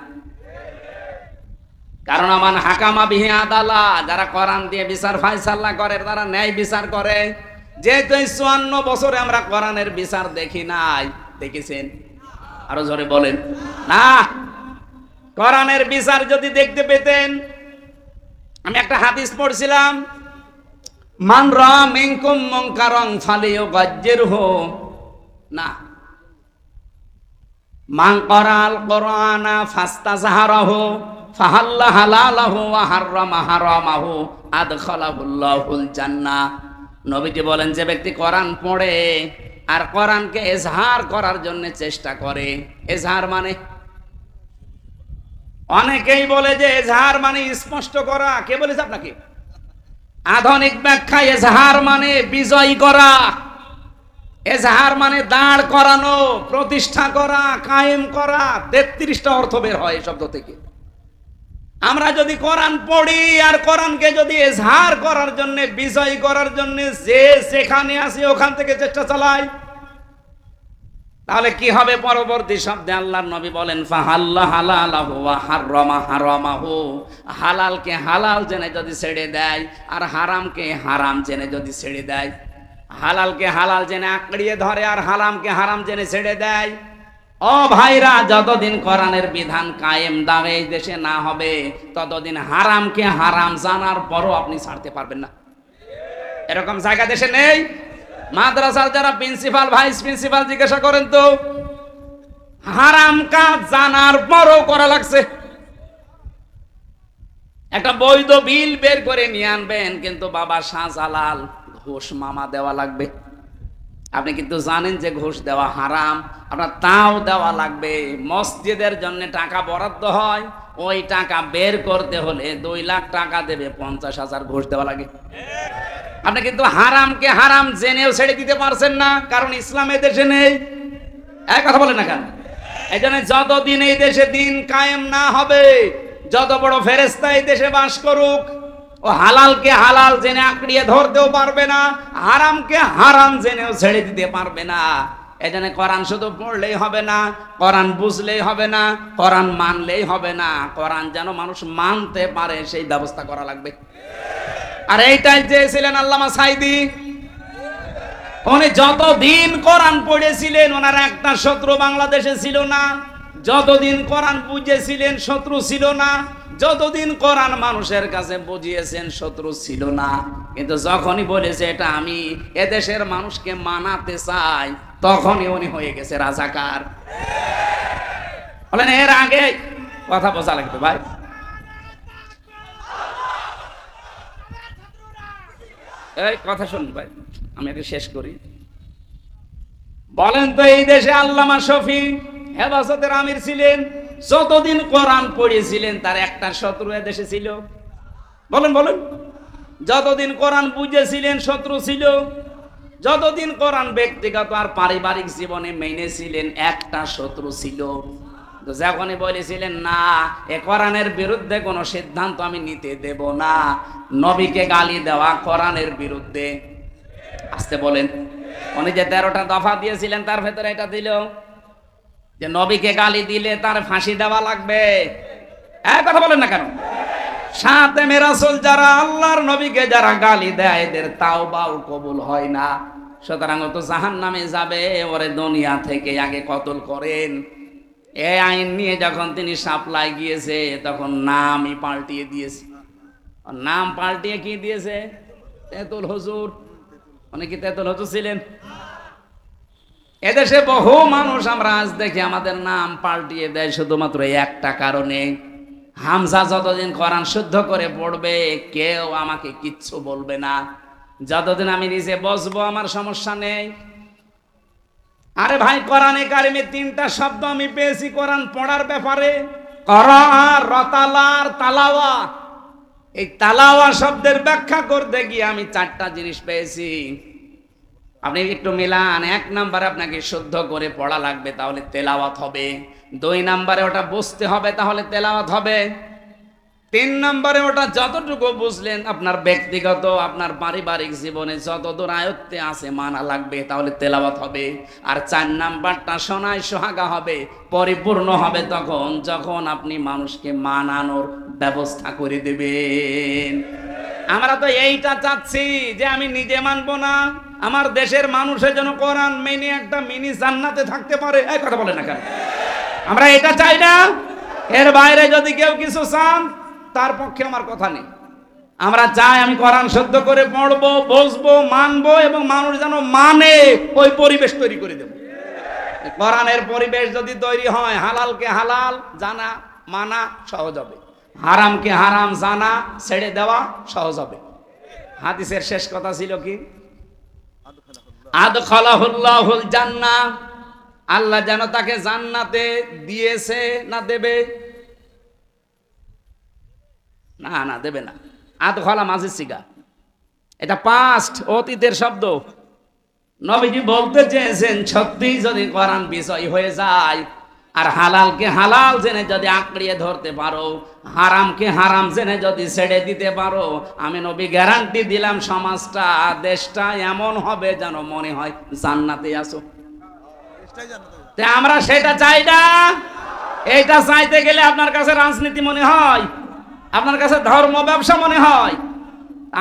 কারণ আমার হাকামা বিহি আদালা, যারা কোরআন দিয়ে বিচার ফায়সালা করে, তারা ন্যায় বিচার করে। যেহেতু 54 বছরে আমরা কোরআনের বিচার দেখি নাই। দেখেছেন? আরো জোরে বলেন না। কোরআনের বিচার যদি দেখতে পেতেন, আমি একটা হাদিস পড়ছিলাম, মান রা মিনকুম মুনকারান ফালিয়ুগাজ্জিরহু, না, মান ক্বারাআল কুরআনা ফাস্তাযহারাহু ফাহাল্লা হালালাহু ওয়া হাররামা হারামাহু আদখালাহুল্লাহুল জান্নাহ। নবীজি বলেন, যে ব্যক্তি কোরআন পড়ে আর কোরআনকে ইজহার করার জন্য চেষ্টা করে। ইজহার মানে, অনেকেই বলে যে ইজহার মানে স্পষ্ট করা। কে বলেছে আপনাকে? আধুনিক ব্যাখ্যা ইজহার মানে বিজয় করা, এজাহার মানে দাঁড় করানো, প্রতিষ্ঠা করা, কায়েম করা। 33টা অর্থ বের হয় শব্দ থেকে। আমরা যদি কোরআন পড়ি আর কোরআনকে যদি ইজহার করার জন্য, বিজয় করার জন্য যে সেখানে আসি ওখান থেকে চেষ্টা চালাই, তাহলে কি হবে? পরবর্তী শব্দে আল্লাহর নবী বলেন ফাহাল্লা হালালাহু ওয়া হাররামা হারামাহু, হালালকে হালাল জেনে যদি ছেড়ে দেয় আর হারামকে হারাম জেনে যদি ছেড়ে দেয়, হালালকে হালাল জেনে আঁকড়িয়ে ধরে আর হারামকে হারাম জেনে ছেড়ে দেয়, ও ভাইরা, যতদিন কোরআনের বিধান কায়েম দাঁড়ে এই দেশে না হবে ততদিন হারামকে হারাম জানার পরও আপনি ছাড়তে পারবেন না। এরকম জায়গা দেশে নেই? মাদ্রাসার যারা প্রিন্সিপাল, ভাইস প্রিন্সিপাল জিজ্ঞাসা করেন তো, হারাম কাজ জানার পরও করা লাগছে। একটা বৈধ বিল বের করে নিয়ে আনবেন, কিন্তু বাবা শাহজালাল ঘুষ মামা দেওয়া লাগবে। আপনি কিন্তু জানেন যে ঘুষ দেওয়া হারাম, আপনার তাও দেওয়া লাগবে। মসজিদের জন্য টাকা বরাদ্দ হয়, ওই টাকা বের করতে হলে 2 লাখ টাকা দেবে, 50,000 ঘুষ দেওয়া লাগে। আপনি কিন্তু হারামকে হারাম জেনেও ছেড়ে দিতে পারছেন না, কারণ ইসলাম এই দেশে নেই। এক কথা বলেন না কেন? এই জন্য যতদিন এই দেশে দিন কায়েম না হবে, যত বড় ফেরেশতা এই দেশে বাস করুক, ও হালালকে হালাল জেনে আঁকড়িয়ে ধরতেও পারবে না, হারামকে হারাম জেনেও ছেড়ে দিতে পারবে না। এই জন্য কোরআন শুধু পড়লেই হবে না, কোরআন বুঝলেই হবে না, কোরআন মানলেই হবে না, কোরআন যেন মানুষ মানতে পারে সেই ব্যবস্থা করা লাগবে। আর এইটাই চেয়েছিলেন আল্লামা সাঈদী। উনি যতদিন কোরআন পড়েছিলেন ওনার একটা শত্রু বাংলাদেশে ছিল না, যতদিন কোরআন বুঝেছিলেন শত্রু ছিল না, যতদিন কোরআন মানুষের কাছে বুঝিয়েছেন শত্রু ছিল না। কিন্তু যখনই বলেছে এটা আমি এদেশের মানুষকে মানাতে চাই, তখনই উনি হয়ে গেছে রাজাকার। বলেন এর আগে কথা বোঝা লাগবে ভাই। এই কথা শুন ভাই, আমি আগে শেষ করি। বলেন তো, এই দেশে আল্লামা শফি হেফাজতের আমির ছিলেন, যতদিন কোরআন পড়েছিলেন তার একটা শত্রু এদেশে ছিল? বলেন বলেন। যতদিন কোরআন বুঝেছিলেন শত্রু ছিল, যতদিন কোরআন ব্যক্তিগত আর পারিবারিক জীবনে মেনেছিলেন একটা শত্রু ছিল। যখনই বলেছিলেন না এ কোরআনের বিরুদ্ধে কোনো সিদ্ধান্ত আমি নিতে দেব না, নবীকে গালি দেওয়া কোরআনের বিরুদ্ধে, আসতে বলেন। উনি যে 13টা দফা দিয়েছিলেন তার ভেতরে এটা দিল যে নবীকে গালি দিলে তার ফাঁসি দেওয়া লাগবে। এক কথা বলেন না কেন? সাতেমে রাসূল যারা আল্লাহর নবীকে যারা গালি দেয় এদের তাওবাও কবুল হয় না, সুতরাং ও তো জাহান্নামে যাবে, ওরে দুনিয়া থেকে আগে কতল করেন। এই আইন নিয়ে যখন তিনি সাপ্লাই গিয়েছে তখন নামই পাল্টিয়ে দিয়েছে। নাম পাল্টিয়ে কি দিয়েছে? তেতুল হুজুর। অনেকে তেতুল হুজুর ছিলেন। এদেশে বহু মানুষ আমরা আজ দেখি আমাদের নাম পাল্টিয়ে দেয় শুধুমাত্র একটা কারণে, হামজা যতদিন কোরআন শুদ্ধ করে পড়বে কেউ আমাকে কিচ্ছু বলবে না, যতদিন আমি নিজে বসবো আমার সমস্যা নেই। আরে ভাই, কোরআনে কারিমে 3টা শব্দ আমি পেয়েছি কোরআন পড়ার ব্যাপারে, করা, রতালা আর তালাওয়া। এই তালাওয়া শব্দের ব্যাখ্যা করতে গিয়ে আমি 4টা জিনিস পেয়েছি। আপনি একটু মিলান। 1 নম্বরে আপনাকে শুদ্ধ করে পড়া লাগবে, তাহলে তেলাওয়াত হবে। 2 নম্বরে ওটা বুঝতে হবে, তাহলে তেলাওয়াত হবে। 3 নম্বরে ওটা যতটুকু বুঝলেন আপনার ব্যক্তিগত আপনার পারিবারিক জীবনে যতদূর আয়ত্তে আছে মানা লাগবে, তাহলে তেলাওয়াত হবে। আর 4 নাম্বারটা শোনায় সোহাগা হবে, পরিপূর্ণ হবে তখন যখন আপনি মানুষকে মানানোর ব্যবস্থা করে দেবেন। আমরা তো এইটা চাচ্ছি যে আমি নিজে মানবো না, আমার দেশের মানুষের জন্য কোরআন মেনে একটা মিনি জান্নাতে থাকতে পারে। এই কথা বলে না কেন? আমরা এটা চাই না। এর বাইরে যদি কেউ কিছু চান তার পক্ষে আমার কথা নেই। আমরা চাই আমি কোরআন শুদ্ধ করে পড়বো, বুঝবো, মানবো এবং মানুষ যেন মানে ওই পরিবেশ তৈরি করে দেব। কোরআনের পরিবেশ যদি তৈরি হয়, হালালকে হালাল জানা মানা সহজ হবে, হারামকে হারাম জানা ছেড়ে দেওয়া সহজ হবে। হাদিসের শেষ কথা ছিল কি? আদখালাহুল্লাহুল জান্নাহ, আল্লাহ যেন তাকে জান্নাতে দিয়েছে না দেবে? না না, দেবে না। আদখালা মাঝে সিগা, এটা পাস্ট অতীতের শব্দ। নবীজি বলতে চেয়েছেন সত্যি যদি কোরআন বিষয় হয়ে যায় আর হালালকে হালাল জেনে যদি আঁকড়িয়ে ধরতে পারো, হারামকে হারাম জেনে যদি ছেড়ে দিতে পারো, আমি নবী গ্যারান্টি দিলাম সমাজটা, দেশটা এমন হবে যেন মনে হয় জান্নাতে আছো। আমরা সেটা চাই না। এইটা চাইতে গেলে আপনার কাছে রাজনীতি মনে হয়, আপনার কাছে ধর্ম ব্যবসা মনে হয়।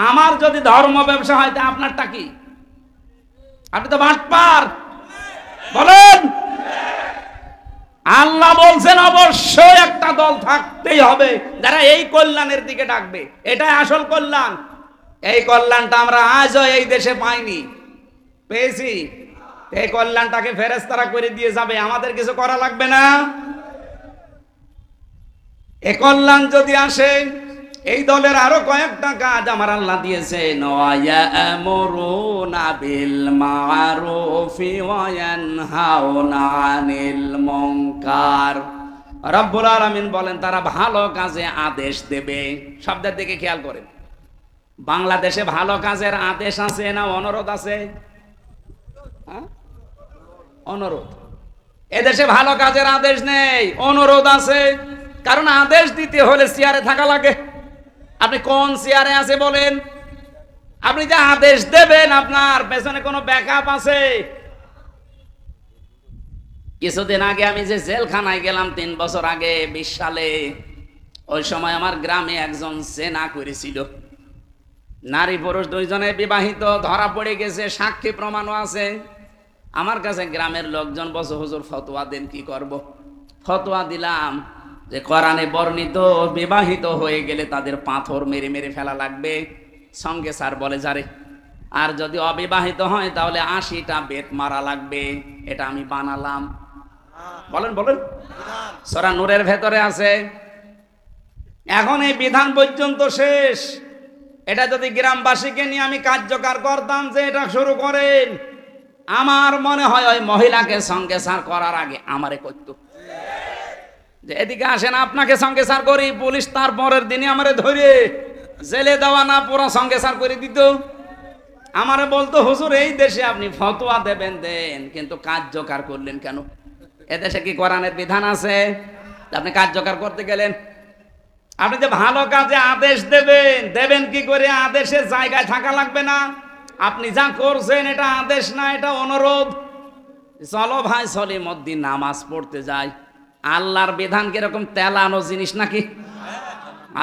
আমার যদি ধর্ম ব্যবসা হয় তা আপনারটা কি? আপনি তো বাটপার। বলেন, আল্লাহ বলছেন অবশ্যই একটা দল থাকতেই হবে যারা এই কল্যাণের দিকে ডাকবে। এটাই আসল কল্যাণ। এই কল্যাণটা আমরা আজও এই দেশে পাইনি, পেয়েছি। এই কল্যাণটাকে ফেরেশতারা করে দিয়ে যাবে, আমাদের কিছু করা লাগবে না। এই কল্যাণ যদি আসে, এই দলের আরো কয়েকটা কাজ আমার আল্লাহ দিয়েছেন। ওয়ায়ামুরুনা বিল মারুফি ওয়া ইয়ানহাউনা আনিল মুনকার। রব্বুল আলামিন বলেন তারা ভালো কাজে আদেশ দেবে। শব্দের দিকে খেয়াল করেন। বাংলাদেশে ভালো কাজের আদেশ আছে না অনুরোধ আছে? অনুরোধ। এদেশে ভালো কাজের আদেশ নেই, অনুরোধ আছে। কারণ আদেশ দিতে হলে চেয়ারে থাকা লাগে। আপনি কোন চেয়ারে আছে বলেন? আপনি যে আদেশ দেবেন আপনার পেছনে কোনো ব্যাকআপ আছে? কিছুদিন আগে আমি যে জেলখানায় গেলাম 3 বছর আগে 20 সালে, ওই সময় আমার গ্রামে একজন জেনা করেছিল। নারী পুরুষ দুইজনে বিবাহিত, ধরা পড়ে গেছে, সাক্ষী প্রমাণও আছে। আমার কাছে গ্রামের লোকজন বসে, হুজুর ফতোয়া দেন, কি করব? ফতোয়া দিলাম যে কোরআনে বর্ণিত বিবাহিত হয়ে গেলে তাদের পাথর মেরে মেরে ফেলা লাগবে, সঙ্গে স্যার বলে যারে। আর যদি অবিবাহিত হয় তাহলে 80টা বেত মারা লাগবে। এটা আমি বানালাম। বলেন বলেন, সূরা নূরের ভেতরে আছে। এখন এই বিধান পর্যন্ত শেষ। এটা যদি গ্রামবাসীকে নিয়ে আমি কার্যকর করতাম যে এটা শুরু করেন, আমার মনে হয় ওই মহিলাকে সঙ্গে স্যার করার আগে আমারে করতো যে এদিকে আসেন আপনাকে সঙ্গে স্যার করি, পুলিশ তার পরের দিনই আমারে ধরে জেলে দেওয়া না পুরো সঙ্গে স্যার করে দিত। আমারে বলতো হুজুর এই দেশে আপনি ফতোয়া দেবেন দেন, কিন্তু কার্যকর করলেন কেন? এদেশে কি কোরআনের বিধান আছে আপনি কার্যকর করতে গেলেন? আপনি যে ভালো কাজে আদেশ দেবেন, দেবেন কি করে? আদেশের জায়গায় থাকা লাগবে না। আপনি যা করছেন এটা আদেশ না, এটা অনুরোধ। চলো ভাই সলিমুদ্দিন নামাজ পড়তে যাই। আল্লাহর বিধান কিরকম তেলানো জিনিস নাকি?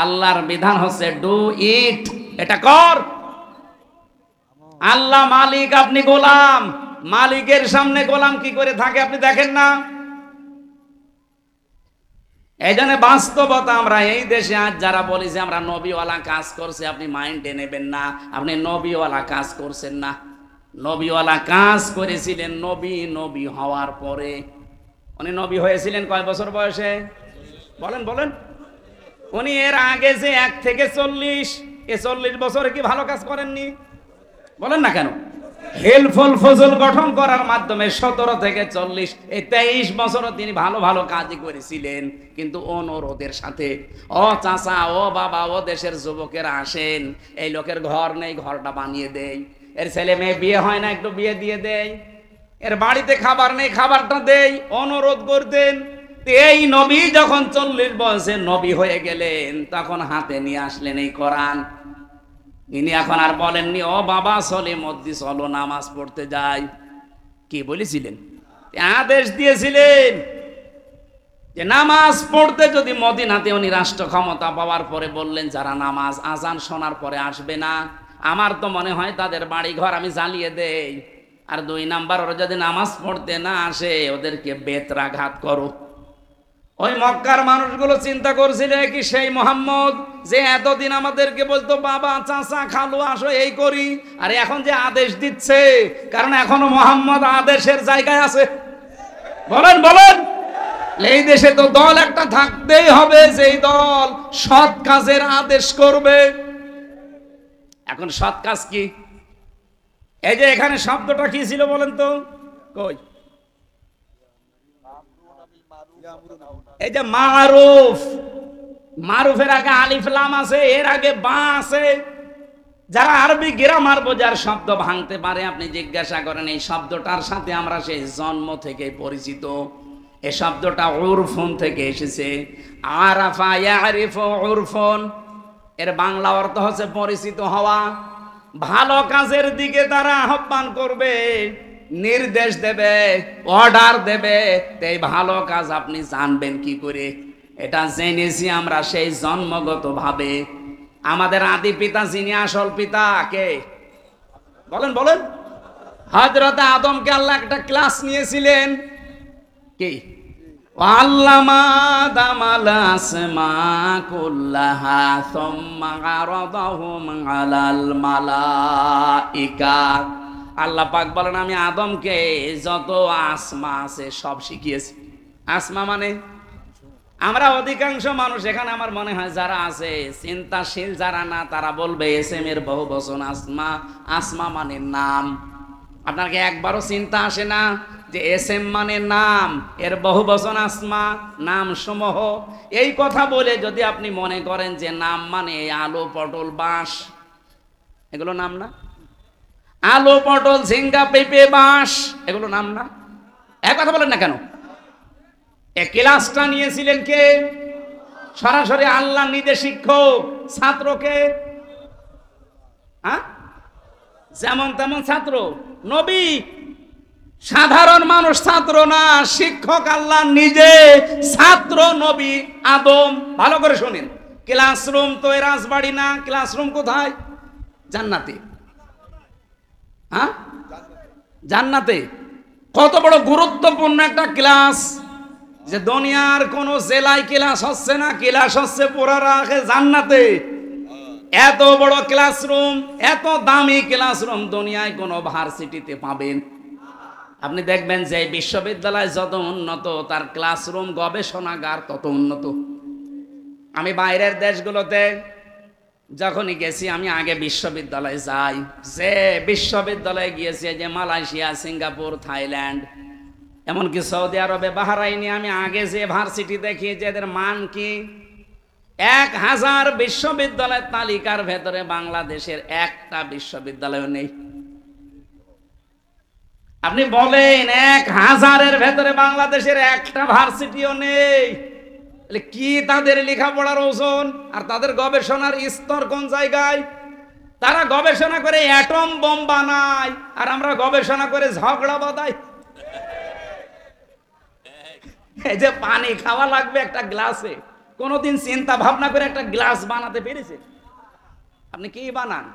আল্লাহর বিধান হচ্ছে ডু ইট, এটা কর। আল্লাহ মালিক, আপনি গোলাম। মালিকের সামনে গোলাম কি করে থাকে আপনি দেখেন না? এই জন্য বাস্তবতা আমরা এই দেশে আজ যারা বলি যে আমরা নবীওয়ালা কাজ করছি, আপনি মাইন্ডে নেবেন না। আপনি নবীওয়ালা কাজ করছেন না। নবীওয়ালা কাজ করেছিলেন নবী হওয়ার পরে। উনি নবী হয়েছিলেন কয় বছর বয়সে? বলেন বলেন। উনি এর আগে যে 1 থেকে 40, এ 40 বছরে কি ভালো কাজ করেননি? বলেন না কেন? হেলফুল ফজল গঠন করার মাধ্যমে 17 থেকে 40, এই 23 বছরও তিনি ভালো ভালো কাজই করেছিলেন, কিন্তু অনুরোধের সাথে। ও চাচা, ও বাবা, ও দেশের যুবকেরা আসেন, এই লোকের ঘর নেই, ঘরটা বানিয়ে দেই। এর ছেলে মেয়ে বিয়ে হয় না, একটু বিয়ে দিয়ে দেই। এর বাড়িতে খাবার নেই, খাবারটা দেই। অনুরোধ করতেন। এই নবী যখন 40 বয়সে নবী হয়ে গেলেন, তখন হাতে নিয়ে আসলেন এই কোরআন। ইনি এখন আর বলেননি ও বাবা সলিমুদ্দিন চলো নামাজ পড়তে যাই। কি বলেছিলেন? আদেশ দিয়েছিলেন যে নামাজ পড়তে যদি মদিনাতে উনি রাষ্ট্র ক্ষমতা পাওয়ার পরে বললেন যারা নামাজ আজান শোনার পরে আসবে না, আমার তো মনে হয় তাদের বাড়ি ঘর আমি জ্বালিয়ে দেই। আর 2 নাম্বার, ওরা যদি নামাজ পড়তে না আসে ওদেরকে বেত্রাঘাত করো। ওই মক্কার মানুষগুলো চিন্তা করছিল কি সেই মোহাম্মদ যে এতদিন আমাদেরকে বলতো বাবা চাচা খালু আসো এই করি, আর এখন যে আদেশ দিচ্ছে, কারণ এখনো মোহাম্মদ আদেশের জায়গায় আছে। বলেন বলেন। এই দেশে তো দল একটা থাকতেই হবে, যেই দল সৎ কাজের আদেশ করবে। এখন সৎ কাজ কি? এই যে এখানে শব্দটা কি ছিল বলেন তো? কই এই যে মারুফ, মারুফের আগে আলিফ লাম আছে, এর আগে বা আছে। যারা আরবি গ্রামার বোঝার শব্দ ভাঙতে পারে আপনি জিজ্ঞাসা করেন এই শব্দটার সাথে আমরা সেই জন্ম থেকে পরিচিত। এ শব্দটা উরফুন থেকে এসেছে। আরাফা ইয়ারিফু উরফুন, এর বাংলা অর্থ হচ্ছে পরিচিত হওয়া। ভালো কাজের দিকে তারা আহ্বান করবে, নির্দেশ দেবে, অর্ডার দেবে, এই ভালো কাজ আপনি জানবেন কি করে? এটা জেনেছি আমরা সেই জন্মগত ভাবে। আমাদের আদি পিতা যিনি আসল পিতা কে বলেন বলেন? হযরত আদমকে আল্লাহ একটা ক্লাস নিয়েছিলেন, কি? আল্লামা আদামাল আসমা কুল্লাহা সুম্মা আরাদাহুম আলাল মালাইকা। আল্লাহ পাক বলেন আমি আদমকে যত আসমা আছে সব শিখিয়েছি। আসমা মানে আমরা অধিকাংশ মানুষ এখানে আমার মনে হয় যারা আছে চিন্তাশীল যারা না, তারা বলবে এসএম এর বহু বচন আসমা। আসমা মানে নাম। আপনার কি একবারও চিন্তা আসে না যে এসএম মানে নাম, এর বহু বচন আসমা, নাম সমূহ? এই কথা বলে যদি আপনি মনে করেন যে নাম মানে আলু পটল বাঁশ, এগুলো নাম না? আলু পটল ঝিঙ্গা পেঁপে বাঁশ এগুলো নাম না? এক কথা বলেন না কেন? এই ক্লাসটা নিয়েছিলেন কে? সরাসরি আল্লাহ নিজে শিক্ষক, ছাত্রকে যেমন তেমন ছাত্র, নবী। সাধারণ মানুষ ছাত্র না, শিক্ষক আল্লাহ নিজে, ছাত্র নবী আদম। ভালো করে শুনেন, ক্লাসরুম তো এ রাজবাড়ি না, ক্লাসরুম কোথায়? জান্নাতে। জান্নাতে। কত বড় গুরুত্বপূর্ণ একটা ক্লাস, যে দুনিয়ার কোন জেলায় ক্লাস হচ্ছে না, ক্লাস হচ্ছে পুরা রাখে জান্নাতে। এত বড় ক্লাসরুম, এত দামি ক্লাসরুম দুনিয়ায় কোন ভার্সিটিতে পাবেন? আপনি দেখবেন যে বিশ্ববিদ্যালয় যত উন্নত, তার ক্লাসরুম গবেষণাগার তত উন্নত। আমি বাইরের দেশগুলোতে যখনই গেছি, আমি আগে বিশ্ববিদ্যালয়ে যাই। যে বিশ্ববিদ্যালয়ে গিয়েছি, যে মালয়েশিয়া, সিঙ্গাপুর, থাইল্যান্ড, এমনকি সৌদি আরবে, বাহরাইনে, আমি আগে যে ভার্সিটি দেখি যে এদের মান কি, 1000 বিশ্ববিদ্যালয়ের তালিকার ভেতরে বাংলাদেশের একটা বিশ্ববিদ্যালয় নেই। আপনি বলেন 1000-এর ভেতরে বাংলাদেশের একটা ভার্সিটিও নেই। কি তাদের লেখাপড়ার ওজন আর তাদের গবেষণার স্তর কোন জায়গায়? তারা গবেষণা করে অ্যাটম বোম বানায়, আর আমরা গবেষণা করে ঝগড়া বাঁধাই। এই যে পানি খাওয়া লাগবে একটা গ্লাসে, কোনদিন চিন্তা ভাবনা করে একটা গ্লাস বানাতে পেরেছে? আপনি কি বানান?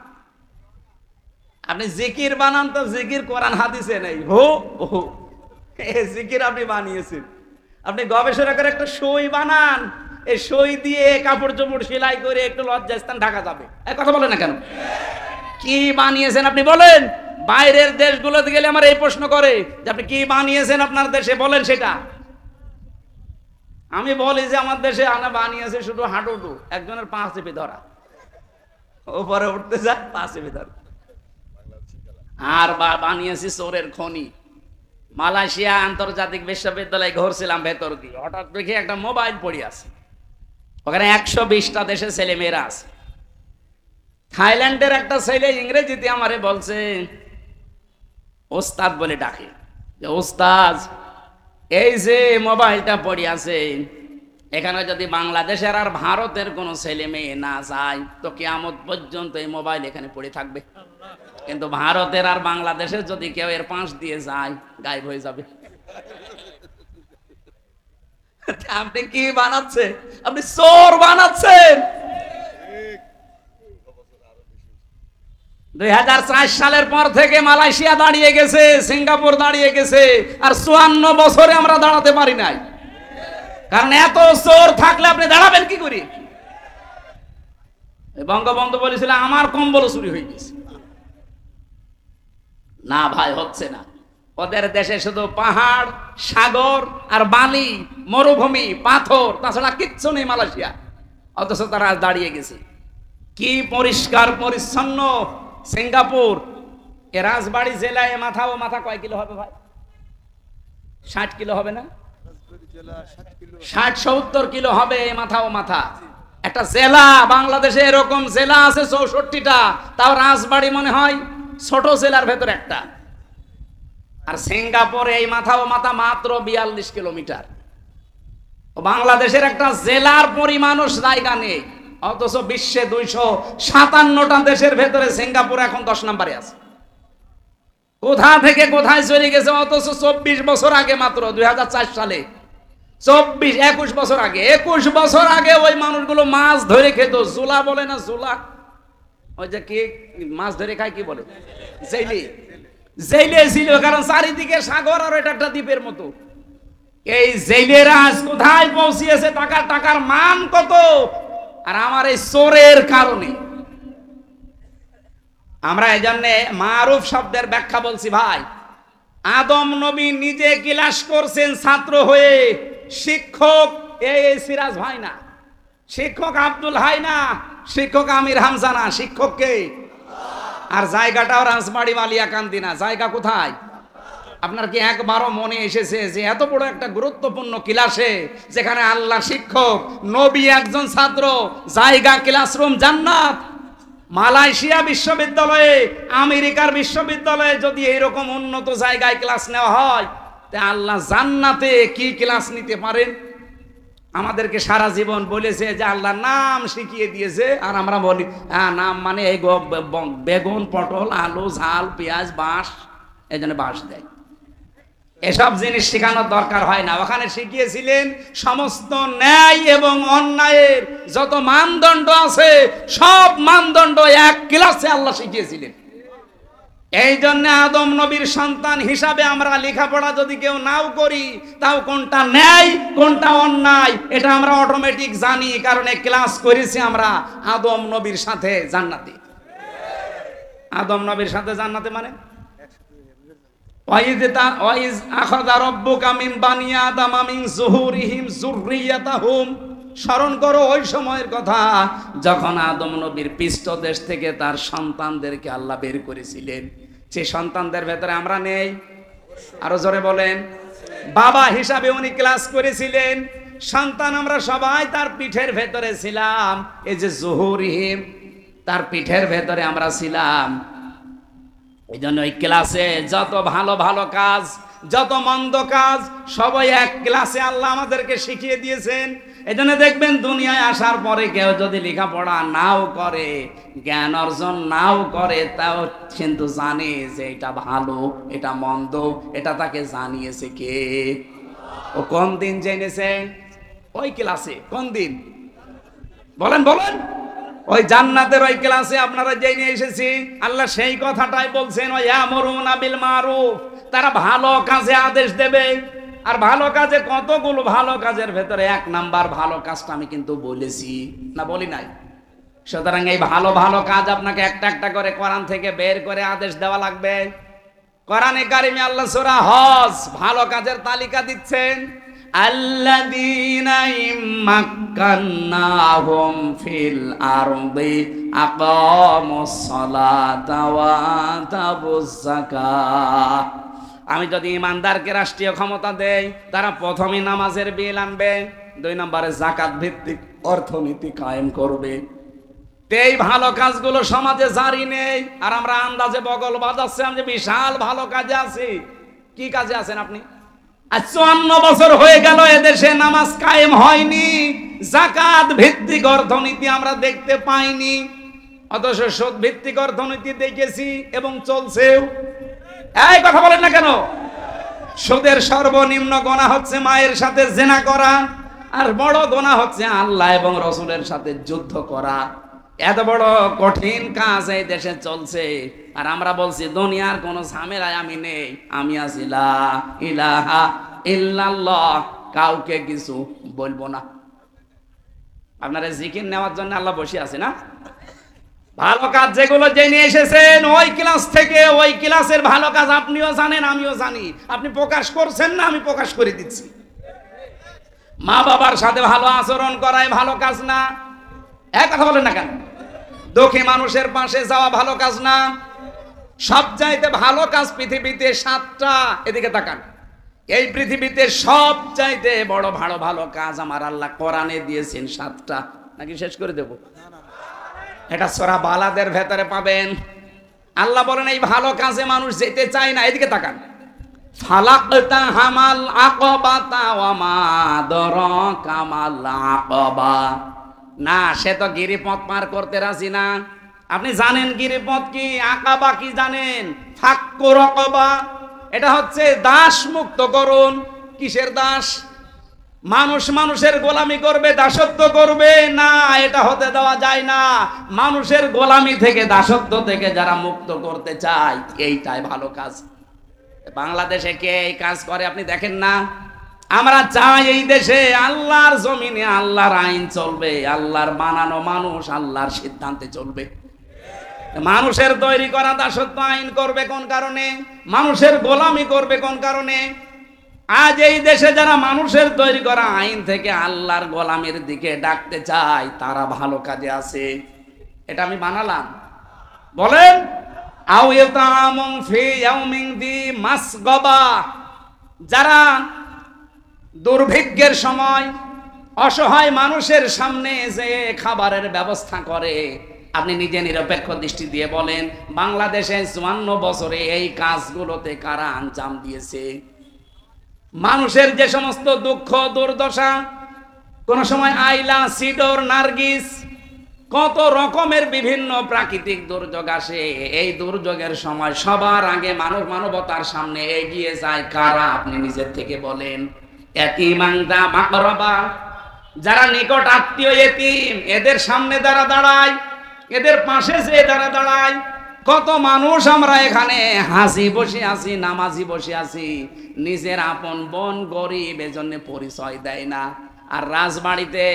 আপনি জিকির বানান, তো জিকির কোরআন হাদিসে নেই। জিকির আপনি বানিয়েছেন। আপনি গবেষণা করে একটা সই বানান, এই সই দিয়ে কাপড় চোপড় সেলাই করে একটু লজ্জাস্থান ঢাকা যাবে। এক কথা বলেন না কেন? কি বানিয়েছেন আপনি বলেন? বাইরের দেশগুলোতে গেলে আমার এই প্রশ্ন করে যে আপনি কি বানিয়েছেন আপনার দেশে, বলেন সেটা। আমি বলি যে আমার দেশে আনা বানিয়েছে শুধু হাঁটুটু, একজনের পা চেপে ধরা, ওপরে উঠতে যায় পা চেপে ধরা। আর বানিয়েছি চোরের খনি। মালয়েশিয়া আন্তর্জাতিক বিশ্ববিদ্যালয়ে ঘুরছিলাম ভেতর দিয়ে, হঠাৎ দেখি একটা মোবাইল পড়ে আছে, ওখানে 120টা দেশের ছেলে মেয়েরা আছে। থাইল্যান্ডের একটা ছেলে ইংরেজিতে আমারে বলছে, ওস্তাদ বলে ডাকে, যে ওস্তাদ এই যে মোবাইলটা পড়ে আছে, এখানে যদি বাংলাদেশের আর ভারতের কোনো ছেলে মেয়ে না যায় তো কিয়ামত পর্যন্ত এই মোবাইল এখানে পড়ে থাকবে, কিন্তু ভারতের আর বাংলাদেশের যদি কেউ এর পাশ দিয়ে যায় গায়েব হয়ে যাবে। আপনি কি বানাচ্ছেন? আপনি চোর বানাচ্ছেন। 2004 সালের পর থেকে মালয়েশিয়া দাঁড়িয়ে গেছে, সিঙ্গাপুর দাঁড়িয়ে গেছে, আর 54 বছরে আমরা দাঁড়াতে পারি নাই। কারণ এত চোর থাকলে আপনি দাঁড়াবেন কি করে? বঙ্গবন্ধু বলেছিল আমার কম্বল চুরি হয়ে গেছে। না ভাই, হচ্ছে না। ওদের দেশে শুধু পাহাড়, সাগর আর বালি, মরুভূমি, পাথর, তাছাড়া কিচ্ছু নেই মালয়েশিয়া, অথচ তারা দাঁড়িয়ে গেছে। কি পরিষ্কার পরিচ্ছন্ন সিঙ্গাপুর। এ রাজবাড়ী জেলায় মাথা ও মাথা কয় কিলো হবে ভাই? 60 কিলো হবে না? 60-70 কিলো হবে মাথা ও মাথা। একটা জেলা, বাংলাদেশে এরকম জেলা আছে 64টা, তাও রাজবাড়ী মনে হয় ছোট জেলার ভেতর একটা। আর সিঙ্গাপুরে এই মাথা ও মাথা মাত্র 42 কিলোমিটার। বাংলাদেশের একটা জেলার পরিমাণও জায়গা নেই, অথচ বিশ্বে 257টা দেশের ভেতরে সিঙ্গাপুর এখন 10 নম্বরে আছে। কোথা থেকে কোথায় চলে গেছে, অথচ 24 বছর আগে, মাত্র 2004 সালে, 21 বছর আগে, 21 বছর আগে ওই মানুষগুলো মাছ ধরে খেত। জুলা বলে না, জুলা, ওই যে কি মাছ ধরে খায়, কি বলে, জেলে, জেলে ছিল, কারণ চারিদিকে সাগর আর এটা একটা দ্বীপের মতো। এই জেলেরা আজ কোথায় পৌঁছিয়েছে, টাকার মান কত, আর আমার এই চোরের কারণে। আমরা এই জন্যে মারুফ শব্দের ব্যাখ্যা বলছি ভাই। আদম নবী নিজে ক্লাস করছেন ছাত্র হয়ে, শিক্ষক এই সিরাজ ভাই না, শিক্ষক আব্দুল হাই না, শিক্ষক আমির হামজা না, শিক্ষক কে? আর জায়গাটাও রাজবাড়ি বালিয়াকান্দি না, জায়গা কোথায়? আপনার কি একবারও মনে এসেছে যে এত বড় একটা গুরুত্বপূর্ণ ক্লাসে, যেখানে আল্লাহ শিক্ষক, নবী একজন ছাত্র, জায়গা ক্লাসরুম জান্নাত? মালয়েশিয়া বিশ্ববিদ্যালয়ে, আমেরিকার বিশ্ববিদ্যালয়ে যদি এরকম উন্নত জায়গায় ক্লাস নেওয়া হয়, তা আল্লাহ জান্নাতে কি ক্লাস নিতে পারেন? আমাদেরকে সারা জীবন বলেছে যে আল্লাহ নাম শিখিয়ে দিয়েছে, আর আমরা বলি হ্যাঁ নাম মানে এই বেগুন, পটল, আলু, ঝাল, পেঁয়াজ, বাঁশ, এই জন্য বাঁশ দেয়। এসব জিনিস শেখানোর দরকার হয় না। ওখানে শিখিয়েছিলেন সমস্ত ন্যায় এবং অন্যায়ের যত মানদণ্ড আছে, সব মানদণ্ড এক ক্লাসে আল্লাহ শিখিয়েছিলেন। এই জন্য আদম নবীর সন্তান হিসাবে আমরা লেখাপড়া যদি কেউ নাও করি, তাও কোনটা ন্যায় কোনটা অন্যায় এটা আমরা অটোমেটিক জানি, কারণ এই ক্লাস করেছি আমরা আদম নবীর সাথে জান্নাতে। আদম নবীর সাথে জান্নাতে মানে ওয়াইজ আখাযা রাব্বুকা মিন বানি আদামা মিন যুহুরিহিম যুররিয়াতাহুম। স্মরণ করো ওই সময়ের কথা যখন আদম নবীর পৃষ্ঠদেশ থেকে তার সন্তানদেরকে আল্লাহ বের করেছিলেন। সেই সন্তানদের ভেতরে আমরা নেই? আরো জোরে বলেন। বাবা হিসাবে উনি ক্লাস করেছিলেন, সন্তান আমরা সবাই তার পিঠের ভেতরে ছিলাম। এই যে যুহুরিহিম, তার পিঠের ভেতরে আমরা ছিলাম। এই জন্য ওই ক্লাসে যত ভালো ভালো কাজ, যত মন্দ কাজ, সবাই এক ক্লাসে আল্লাহ আমাদেরকে শিখিয়ে দিয়েছেন। এই জন্য দেখবেন দুনিয়ায় আসার পরে কেউ যদি লেখাপড়া নাও করে, জ্ঞান অর্জন নাও করে, তাও কিন্তু জানে যে এটা ভালো এটা মন্দ, এটা তাকে জানিয়েছে কে? ও কোন দিন জেনেছে? ওই ক্লাসে। কোন দিন বলেন বলেন? ওই জান্নাতের ওই ক্লাসে আপনারা জেনে এসেছি। আল্লাহ সেই কথাটাই বলছেন, ওয়ায়ামুরুনা বিল মারুফ, তারা ভালো কাজে আদেশ দেবে। আর ভালো কাজে কতগুলো, ভালো কাজের ভেতরে 1 নাম্বার ভালো কাজটা আমি কিন্তু বলেছি না, বলি নাই? সুতরাং এই ভালো ভালো কাজ আপনাকে একটা একটা করে কোরআন থেকে বের করে আদেশ দেওয়া লাগবে। কোরআনে কারিমে আল্লাহ সূরা হজ ভালো কাজের তালিকা দিচ্ছেন। আল্লাযীনা ইম্মাক্কান্নাহুম ফিল আরদি আকামুস সালাতা ওয়া আতাবুজ যাকাত। আমি যদি ইমানদারকে রাষ্ট্রীয় ক্ষমতা দেই, তারা প্রথমে নামাজের বিল আনবে, 2 নম্বরে যাকাত ভিত্তিক অর্থনীতি কায়েম করবে। এই ভালো কাজগুলো সমাজে জারি নেই, আর আমরা আন্দাজে বগল বাজাচ্ছি আমি যে বিশাল ভালো কাজে আছি। কি কাজে আছেন আপনি? আজ 54 বছর হয়ে গেল এদেশে নামাজ কায়েম হয়নি, যাকাত ভিত্তিক অর্থনীতি আমরা দেখতে পাইনি, অথচ সুদ ভিত্তিক অর্থনীতি দেখেছি এবং চলছেও। এই কথা বলেন না কেন? সুদের সর্বনিম্ন গুনাহ হচ্ছে মায়ের সাথে জিনা করা, আর বড় গুনাহ হচ্ছে আল্লাহ এবং রাসূলের সাথে যুদ্ধ করা। এত বড় কঠিন কাজ এই দেশে চলছে, আর আমরা বলছি দুনিয়ার কোনো ঝামেলায় আমি নেই, আমি আছি লা ইলাহা ইল্লাল্লাহ, কাউকে কিছু বলবো না। আপনারা জিকির নেওয়ার জন্য আল্লাহ বসে আছে না? ভালো কাজ যেগুলো জেনে এসেছেন ওই ক্লাস থেকে, ওই ক্লাসের ভালো কাজ আপনিও জানেন আমিও জানি। আপনি প্রকাশ করছেন না, আমি প্রকাশ করে দিচ্ছি। মা বাবার সাথে ভালো আচরণ করাই ভালো কাজ না? এক কথা বলেন না কেন? দুঃখী মানুষের পাশে যাওয়া ভালো কাজ না? সবচাইতে ভালো কাজ পৃথিবীতে 7টা, এদিকে তাকান। এই পৃথিবীতে সবচাইতে বড় ভালো ভালো কাজ আমার আল্লাহ কোরআনে দিয়েছেন 7টা। নাকি শেষ করে দেব? এটা সূরা বালাদের ভেতরে পাবেন। আল্লাহ বলেন এই ভালো কাজে মানুষ যেতে চায় না। এদিকে তাকান। ফালাকতা হামাল আকাবাতা ওয়া মা আদরাকা মাল আকাবা। না, সে তো গিরিপথ পার করতে রাজি না। আপনি জানেন গিরিপথ কি, আকাবা কি জানেন? ফাক্কু রাকাবা, এটা হচ্ছে দাস মুক্ত করুন। কিসের দাস? মানুষ মানুষের গোলামি করবে, দাসত্ব করবে না, এটা হতে দেওয়া যায় না। মানুষের গোলামি থেকে, দাসত্ব থেকে যারা মুক্ত করতে চায়, এইটাই ভালো কাজ। বাংলাদেশে কে এই কাজ করে আপনি দেখেন না? আমরা চাই এই দেশে আল্লাহর জমিনে আল্লাহর আইন চলবে, আল্লাহর বানানো মানুষ আল্লাহর সিদ্ধান্তে চলবে। মানুষের তৈরি করা দাসত্ব আইন করবে কোন কারণে? মানুষের গোলামি করবে কোন কারণে? আজ এই দেশে যারা মানুষের তৈরি করা আইন থেকে আল্লাহর গোলামের দিকে ডাকতে চায়, তারা ভালো কাজে আছে। এটা আমি বানালাম? বলেন। আও ইয়াতামুন ফি ইয়াউমিন দি মাসগাবা, যারা দুর্ভিক্ষের সময় অসহায় মানুষের সামনে যে খাবারের ব্যবস্থা করে, আপনি নিজে নিরপেক্ষ দৃষ্টি দিয়ে বলেন বাংলাদেশে 54 বছরে এই কাজগুলোতে কারা আঞ্জাম দিয়েছে? মানুষের যে সমস্ত দুঃখ দুর্দশা, কোন সময় আইলা, সিডর, নার্গিস, কত রকমের বিভিন্ন প্রাকৃতিক দুর্যোগ আসে। এই দুর্যোগের সময় সবার আগে মানবতার সামনে এগিয়ে যায় কারা? আপনি নিজের থেকে বলেন। এতিমাংদা মাকরাবা, যারা নিকট আত্মীয় এতিম, এদের সামনে যারা দাঁড়ায়, এদের পাশে যে যারা দাঁড়ায়, কত মানুষ আমরা এখানে হাসি বসে আছি, নামাজি বসে আছি, নিজের আপন বোন গরিব এজন্য পরিচয় দেয় না। আর রাজবাড়িতে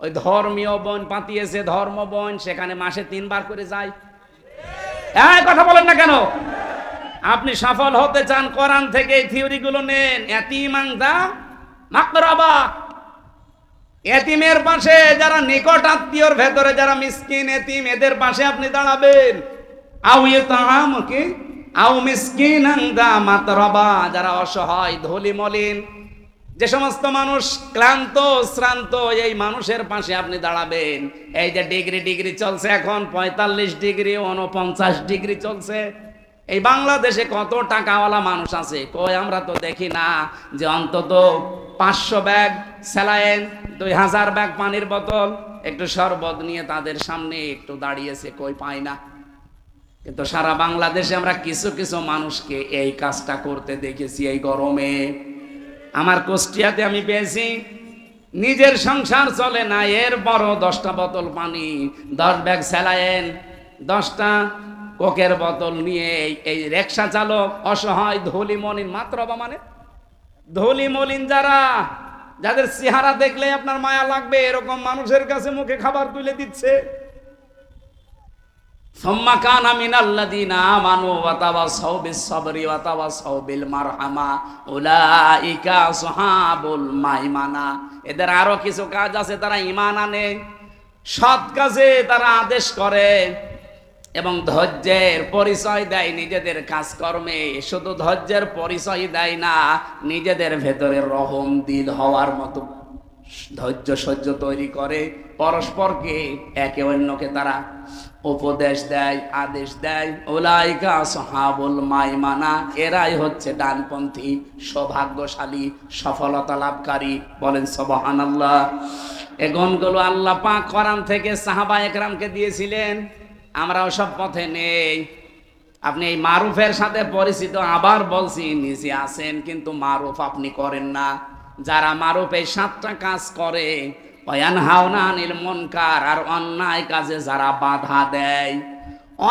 ওই ধর্মীয় বোন পাতিয়েছে, ধর্ম বোন, সেখানে মাসে 3 বার করে যায়। কথা বলেন না কেন? আপনি সফল হতে চান, কোরআন থেকে এই থিওরি গুলো নেন। এতিমাংদা মাকরাবা, এতিমের পাশে যারা নিকট আত্মীয়র ভেতরে যারা মিসকিন এতিম, এদের পাশে আপনি দাঁড়াবেন। আও ইয়াতামুকি আও মিসকিনান দা মাতরাবা, যারা অসহায়, ধুলি মলিন, যে সমস্ত মানুষ ক্লান্ত শ্রান্ত, এই মানুষের পাশে আপনি দাঁড়াবেন। এই যে ডিগ্রি চলছে এখন 45 ডিগ্রি 49 ডিগ্রি চলছে, এই বাংলাদেশে কত টাকাওয়ালা মানুষ আছে? কই আমরা তো দেখি না যে অন্তত 500 ব্যাগ স্যালাইন, 2000 ব্যাগ পানির বোতল, একটু শরবত নিয়ে তাদের সামনে একটু দাঁড়িয়েছে, কই পাই না। কিন্তু সারা বাংলাদেশে আমরা কিছু কিছু মানুষকে এই কাজটা করতে দেখেছি। এই গরমে আমার কুষ্টিয়াতে আমি পেয়েছি, নিজের সংসার চলে না, এর বড় 10টা বোতল পানি, 10 ব্যাগ স্যালাইন, 10টা কোকের বোতল নিয়ে এই রিকশা চালক, অসহায় ধুলি মলিন, মাত্র মানে ধুলি মলিন যারা, যাদের চেহারা দেখলে আপনার মায়া লাগবে, এরকম মানুষের কাছে মুখে খাবার তুলে দিচ্ছে। সুম্মা কানা মিনাল্লাযিনা আমানু ওয়া তাওয়াসাউ বিস-সাবরি ওয়া তাওয়াসাউ বিল মারহামা উলাইকা আসহাবুল মাইমানা। এদের আরো কিছু কাজ আছে, তারা ঈমান আনে, সৎ কাজে তারা আদেশ করে এবং ধৈর্যের পরিচয় দেয় নিজেদের কাজকর্মে। শুধু ধৈর্যের পরিচয় দেয় না, নিজেদের ভেতরে রহম দিল হওয়ার মতো ধৈর্য সহ্য তৈরি করে। পরস্পরকে একে অন্যকে তারা উপদেশ দেয়, আদেশ দেয়। উলাইকা আসহাবুল মাইমানা, এরাই হচ্ছে ডানপন্থী, সৌভাগ্যশালী, সফলতা লাভকারী। বলেন সুবহানাল্লাহ। এই গুণগুলো আল্লাহ পাক কোরআন থেকে সাহাবা একরামকে দিয়েছিলেন, আমরাও সব পথে নেই। আপনি এই মারুফের সাথে পরিচিত, আবার বলছি, নিজে আছেন কিন্তু মারুফ আপনি করেন না। যারা মারুফ এই 7টা কাজ করে, ওয়ায়ানহাউনা আনিল মুনকার, আর অন্যায় কাজে যারা বাধা দেয়।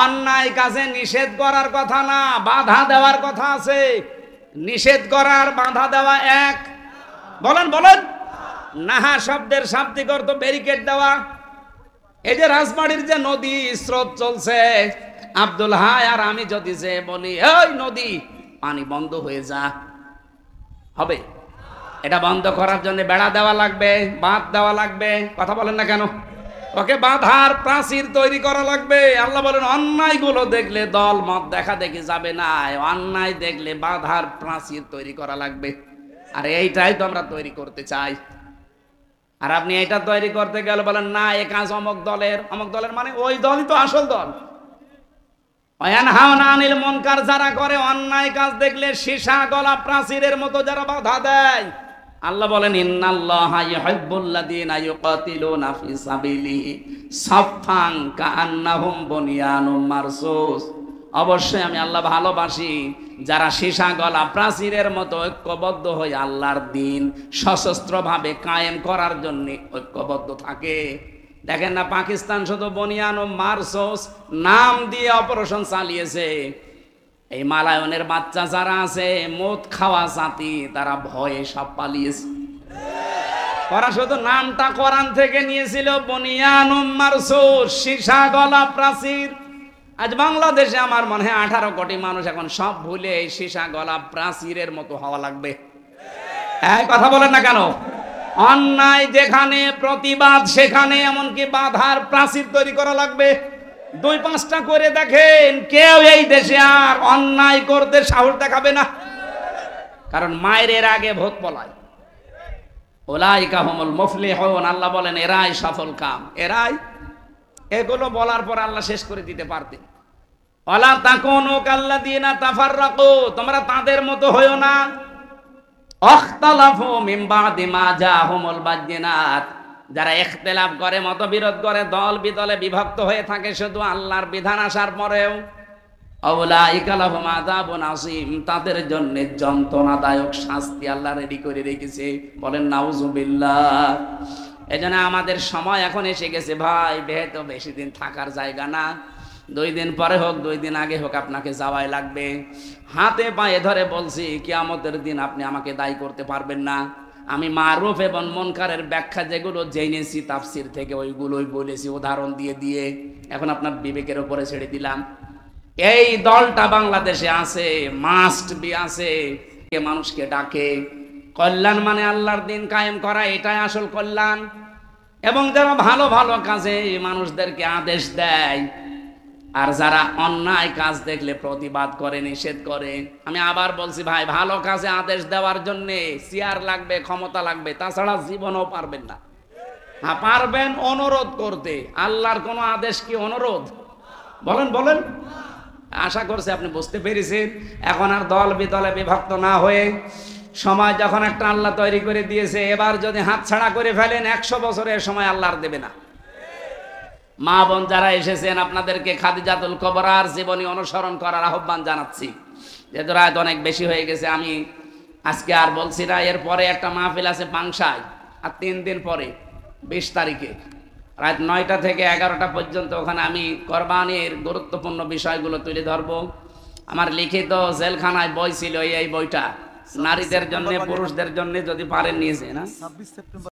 অন্যায় কাজে নিষেধ করার কথা না, বাধা দেওয়ার কথা আছে। নিষেধ করার বাধা দেওয়া এক। বলেন বলেন। নাহা শব্দের শাব্দিক অর্থ ব্যারিকেড দেওয়া। এই যে রাজবাড়ির যে নদী স্রোত চলছে, আব্দুল হাই আর আমি যদি যে বলি এই নদী পানি বন্ধ হয়ে যা, হবে? এটা বন্ধ করার জন্য বেড়া দেওয়া লাগবে, বাঁধ দেওয়া লাগবে। কথা বলেন না কেন? ওকে বাঁধার প্রাচীর তৈরি করা লাগবে। আল্লাহ বলেন অন্যায়গুলো দেখলে দল মত দেখা দেখি যাবে না, অন্যায় দেখলে বাঁধার প্রাচীর তৈরি করা লাগবে। আর এইটাই তো আমরা তৈরি করতে চাই। আর আপনি এটা তৈরি করতে গেলে বলেন না এ কাজ অমুক দলের। অমুক দলের মানে ওই দলই তো আসল দল। ওয়ায়ানহাউনা আনিল মুনকার, যারা করে অন্যায় কাজ দেখলে সীসা গলা প্রাচীরের মতো যারা বাধা দেয়, আল্লাহ বলেন ইন্নাল্লাহা ইউহিব্বুল্লাযীনা ইউকাতিলুনা ফি সাবিলিহি সাফফান কাআন্নাহুম বুনিয়ানুম মারসুস। অবশ্যই আমি আল্লাহ ভালোবাসি যারা সীসা গলা প্রাচীরের মতো ঐক্যবদ্ধ হয়ে আল্লাহর দ্বীন সশস্ত্রভাবে কায়েম করার জন্য ঐক্যবদ্ধ থাকে। দেখেন না, পাকিস্তান শুধু বুনিয়ানুম মারসুস নাম দিয়ে অপারেশন চালিয়েছে। এই মালায়নের বাচ্চা যারা আছে মদ খাওয়া জাতি, তারা ভয়ে সব পালিয়েছে। ওরা শুধু নামটা কোরআন থেকে নিয়েছিল, বুনিয়ানুম মারসুস, সীসা গলা প্রাচীর। আজ বাংলাদেশে আমার মনে হয় 18 কোটি মানুষ এখন সব ভুলে এই সীসা গলা প্রাচীরের মতো হওয়া লাগবে। এই কথা বলেন না কেন? অন্যায় যেখানে, প্রতিবাদ সেখানে, এমনকি বাধার প্রাচীর তৈরি করা লাগবে। 2-5টা করে দেখেন, কেউ এই দেশে আর অন্যায় করতে সাহস দেখাবে না, কারণ মায়ের আগে ভূত পলায়। উলাইকা হুমুল মুফলিহুন, আল্লাহ বলেন এরাই সফল কাম, এরাই। এগুলো বলার পর আল্লাহ শেষ করে দিতে পারতেন। ওয়ালা তাকুনু কাল্লাযীনা তাফাররাকু, তোমরা তাদের মতো হয়ো না। আখতালাফু মিন বাদি মা জাহুমুল বায়্যিনাত, যারা ইখতিলাফ করে, মতবিরোধ করে, দল বিদলে বিভক্ত হয়ে থাকে শুধু আল্লাহর বিধান আসার পরেও। আউলাইকা লাহুম আযাবুন আযীম, তাদের জন্য যন্ত্রণাদায়ক শাস্তি আল্লাহ রেডি করে রেখেছে। বলেন নাউযুবিল্লাহ। এজন্য আমাদের সময় এখন এসে গেছে ভাই, বেহেতো বেশি দিন থাকার জায়গা না। 2 দিন পরে হোক, 2 দিন আগে হোক, আপনাকে যাওয়াই লাগবে। হাতে পায়ে ধরে বলছি, কিয়ামতের দিন আপনি আমাকে দায়ী করতে পারবেন না। আমি মারুফ এবং মুনকারের ব্যাখ্যা যেগুলো জেনেছি তাফসির থেকে, ওইগুলোই বলেছি উদাহরণ দিয়ে দিয়ে। এখন আপনার বিবেকের উপরে ছেড়ে দিলাম। এই দলটা বাংলাদেশে আছে, মাস্ট বি আছে, কে মানুষকে ডাকে। কল্যাণ মানে আল্লাহর দিন কায়েম করা, এটাই আসল কল্যাণ। এবং যারা ভালো ভালো কাজে মানুষদেরকে আদেশ দেয়, আর যারা অন্যায় কাজ দেখলে প্রতিবাদ করে, নিষেধ করে। আমি আবার বলছি ভাই, ভালো কাজে আদেশ দেওয়ার জন্য চেয়ার লাগবে, ক্ষমতা লাগবে, তাছাড়া জীবনও পারবেন না। হ্যাঁ পারবেন অনুরোধ করতে, আল্লাহর কোনো আদেশ কি অনুরোধ? বলেন বলেন। আশা করছি আপনি বুঝতে পেরেছেন। এখন আর দল বিদলে বিভক্ত না হয়ে, সময় যখন একটা আল্লাহ তৈরি করে দিয়েছে, এবার যদি হাতছাড়া করে ফেলেন 100 বছরের সময় আল্লাহর দেবে না। মা বোন যারা এসেছেন, আপনাদেরকে খাদিজাতুল কুবরার জীবনী অনুসরণ করার আহ্বান জানাচ্ছি। যেহেতু রাত অনেক বেশি হয়ে গেছে, আমি আজকে আর বলছি না। এরপরে একটা মাহফিল আছে পাংশায়, আর 3 দিন পরে 20 তারিখে রাত 9টা থেকে 11টা পর্যন্ত ওখানে আমি কোরবানির গুরুত্বপূর্ণ বিষয়গুলো তুলে ধরবো। আমার লিখিত জেলখানায় বই ছিল, এই বইটা নারীদের জন্য, পুরুষদের জন্য, যদি পারেন নিয়েছে না।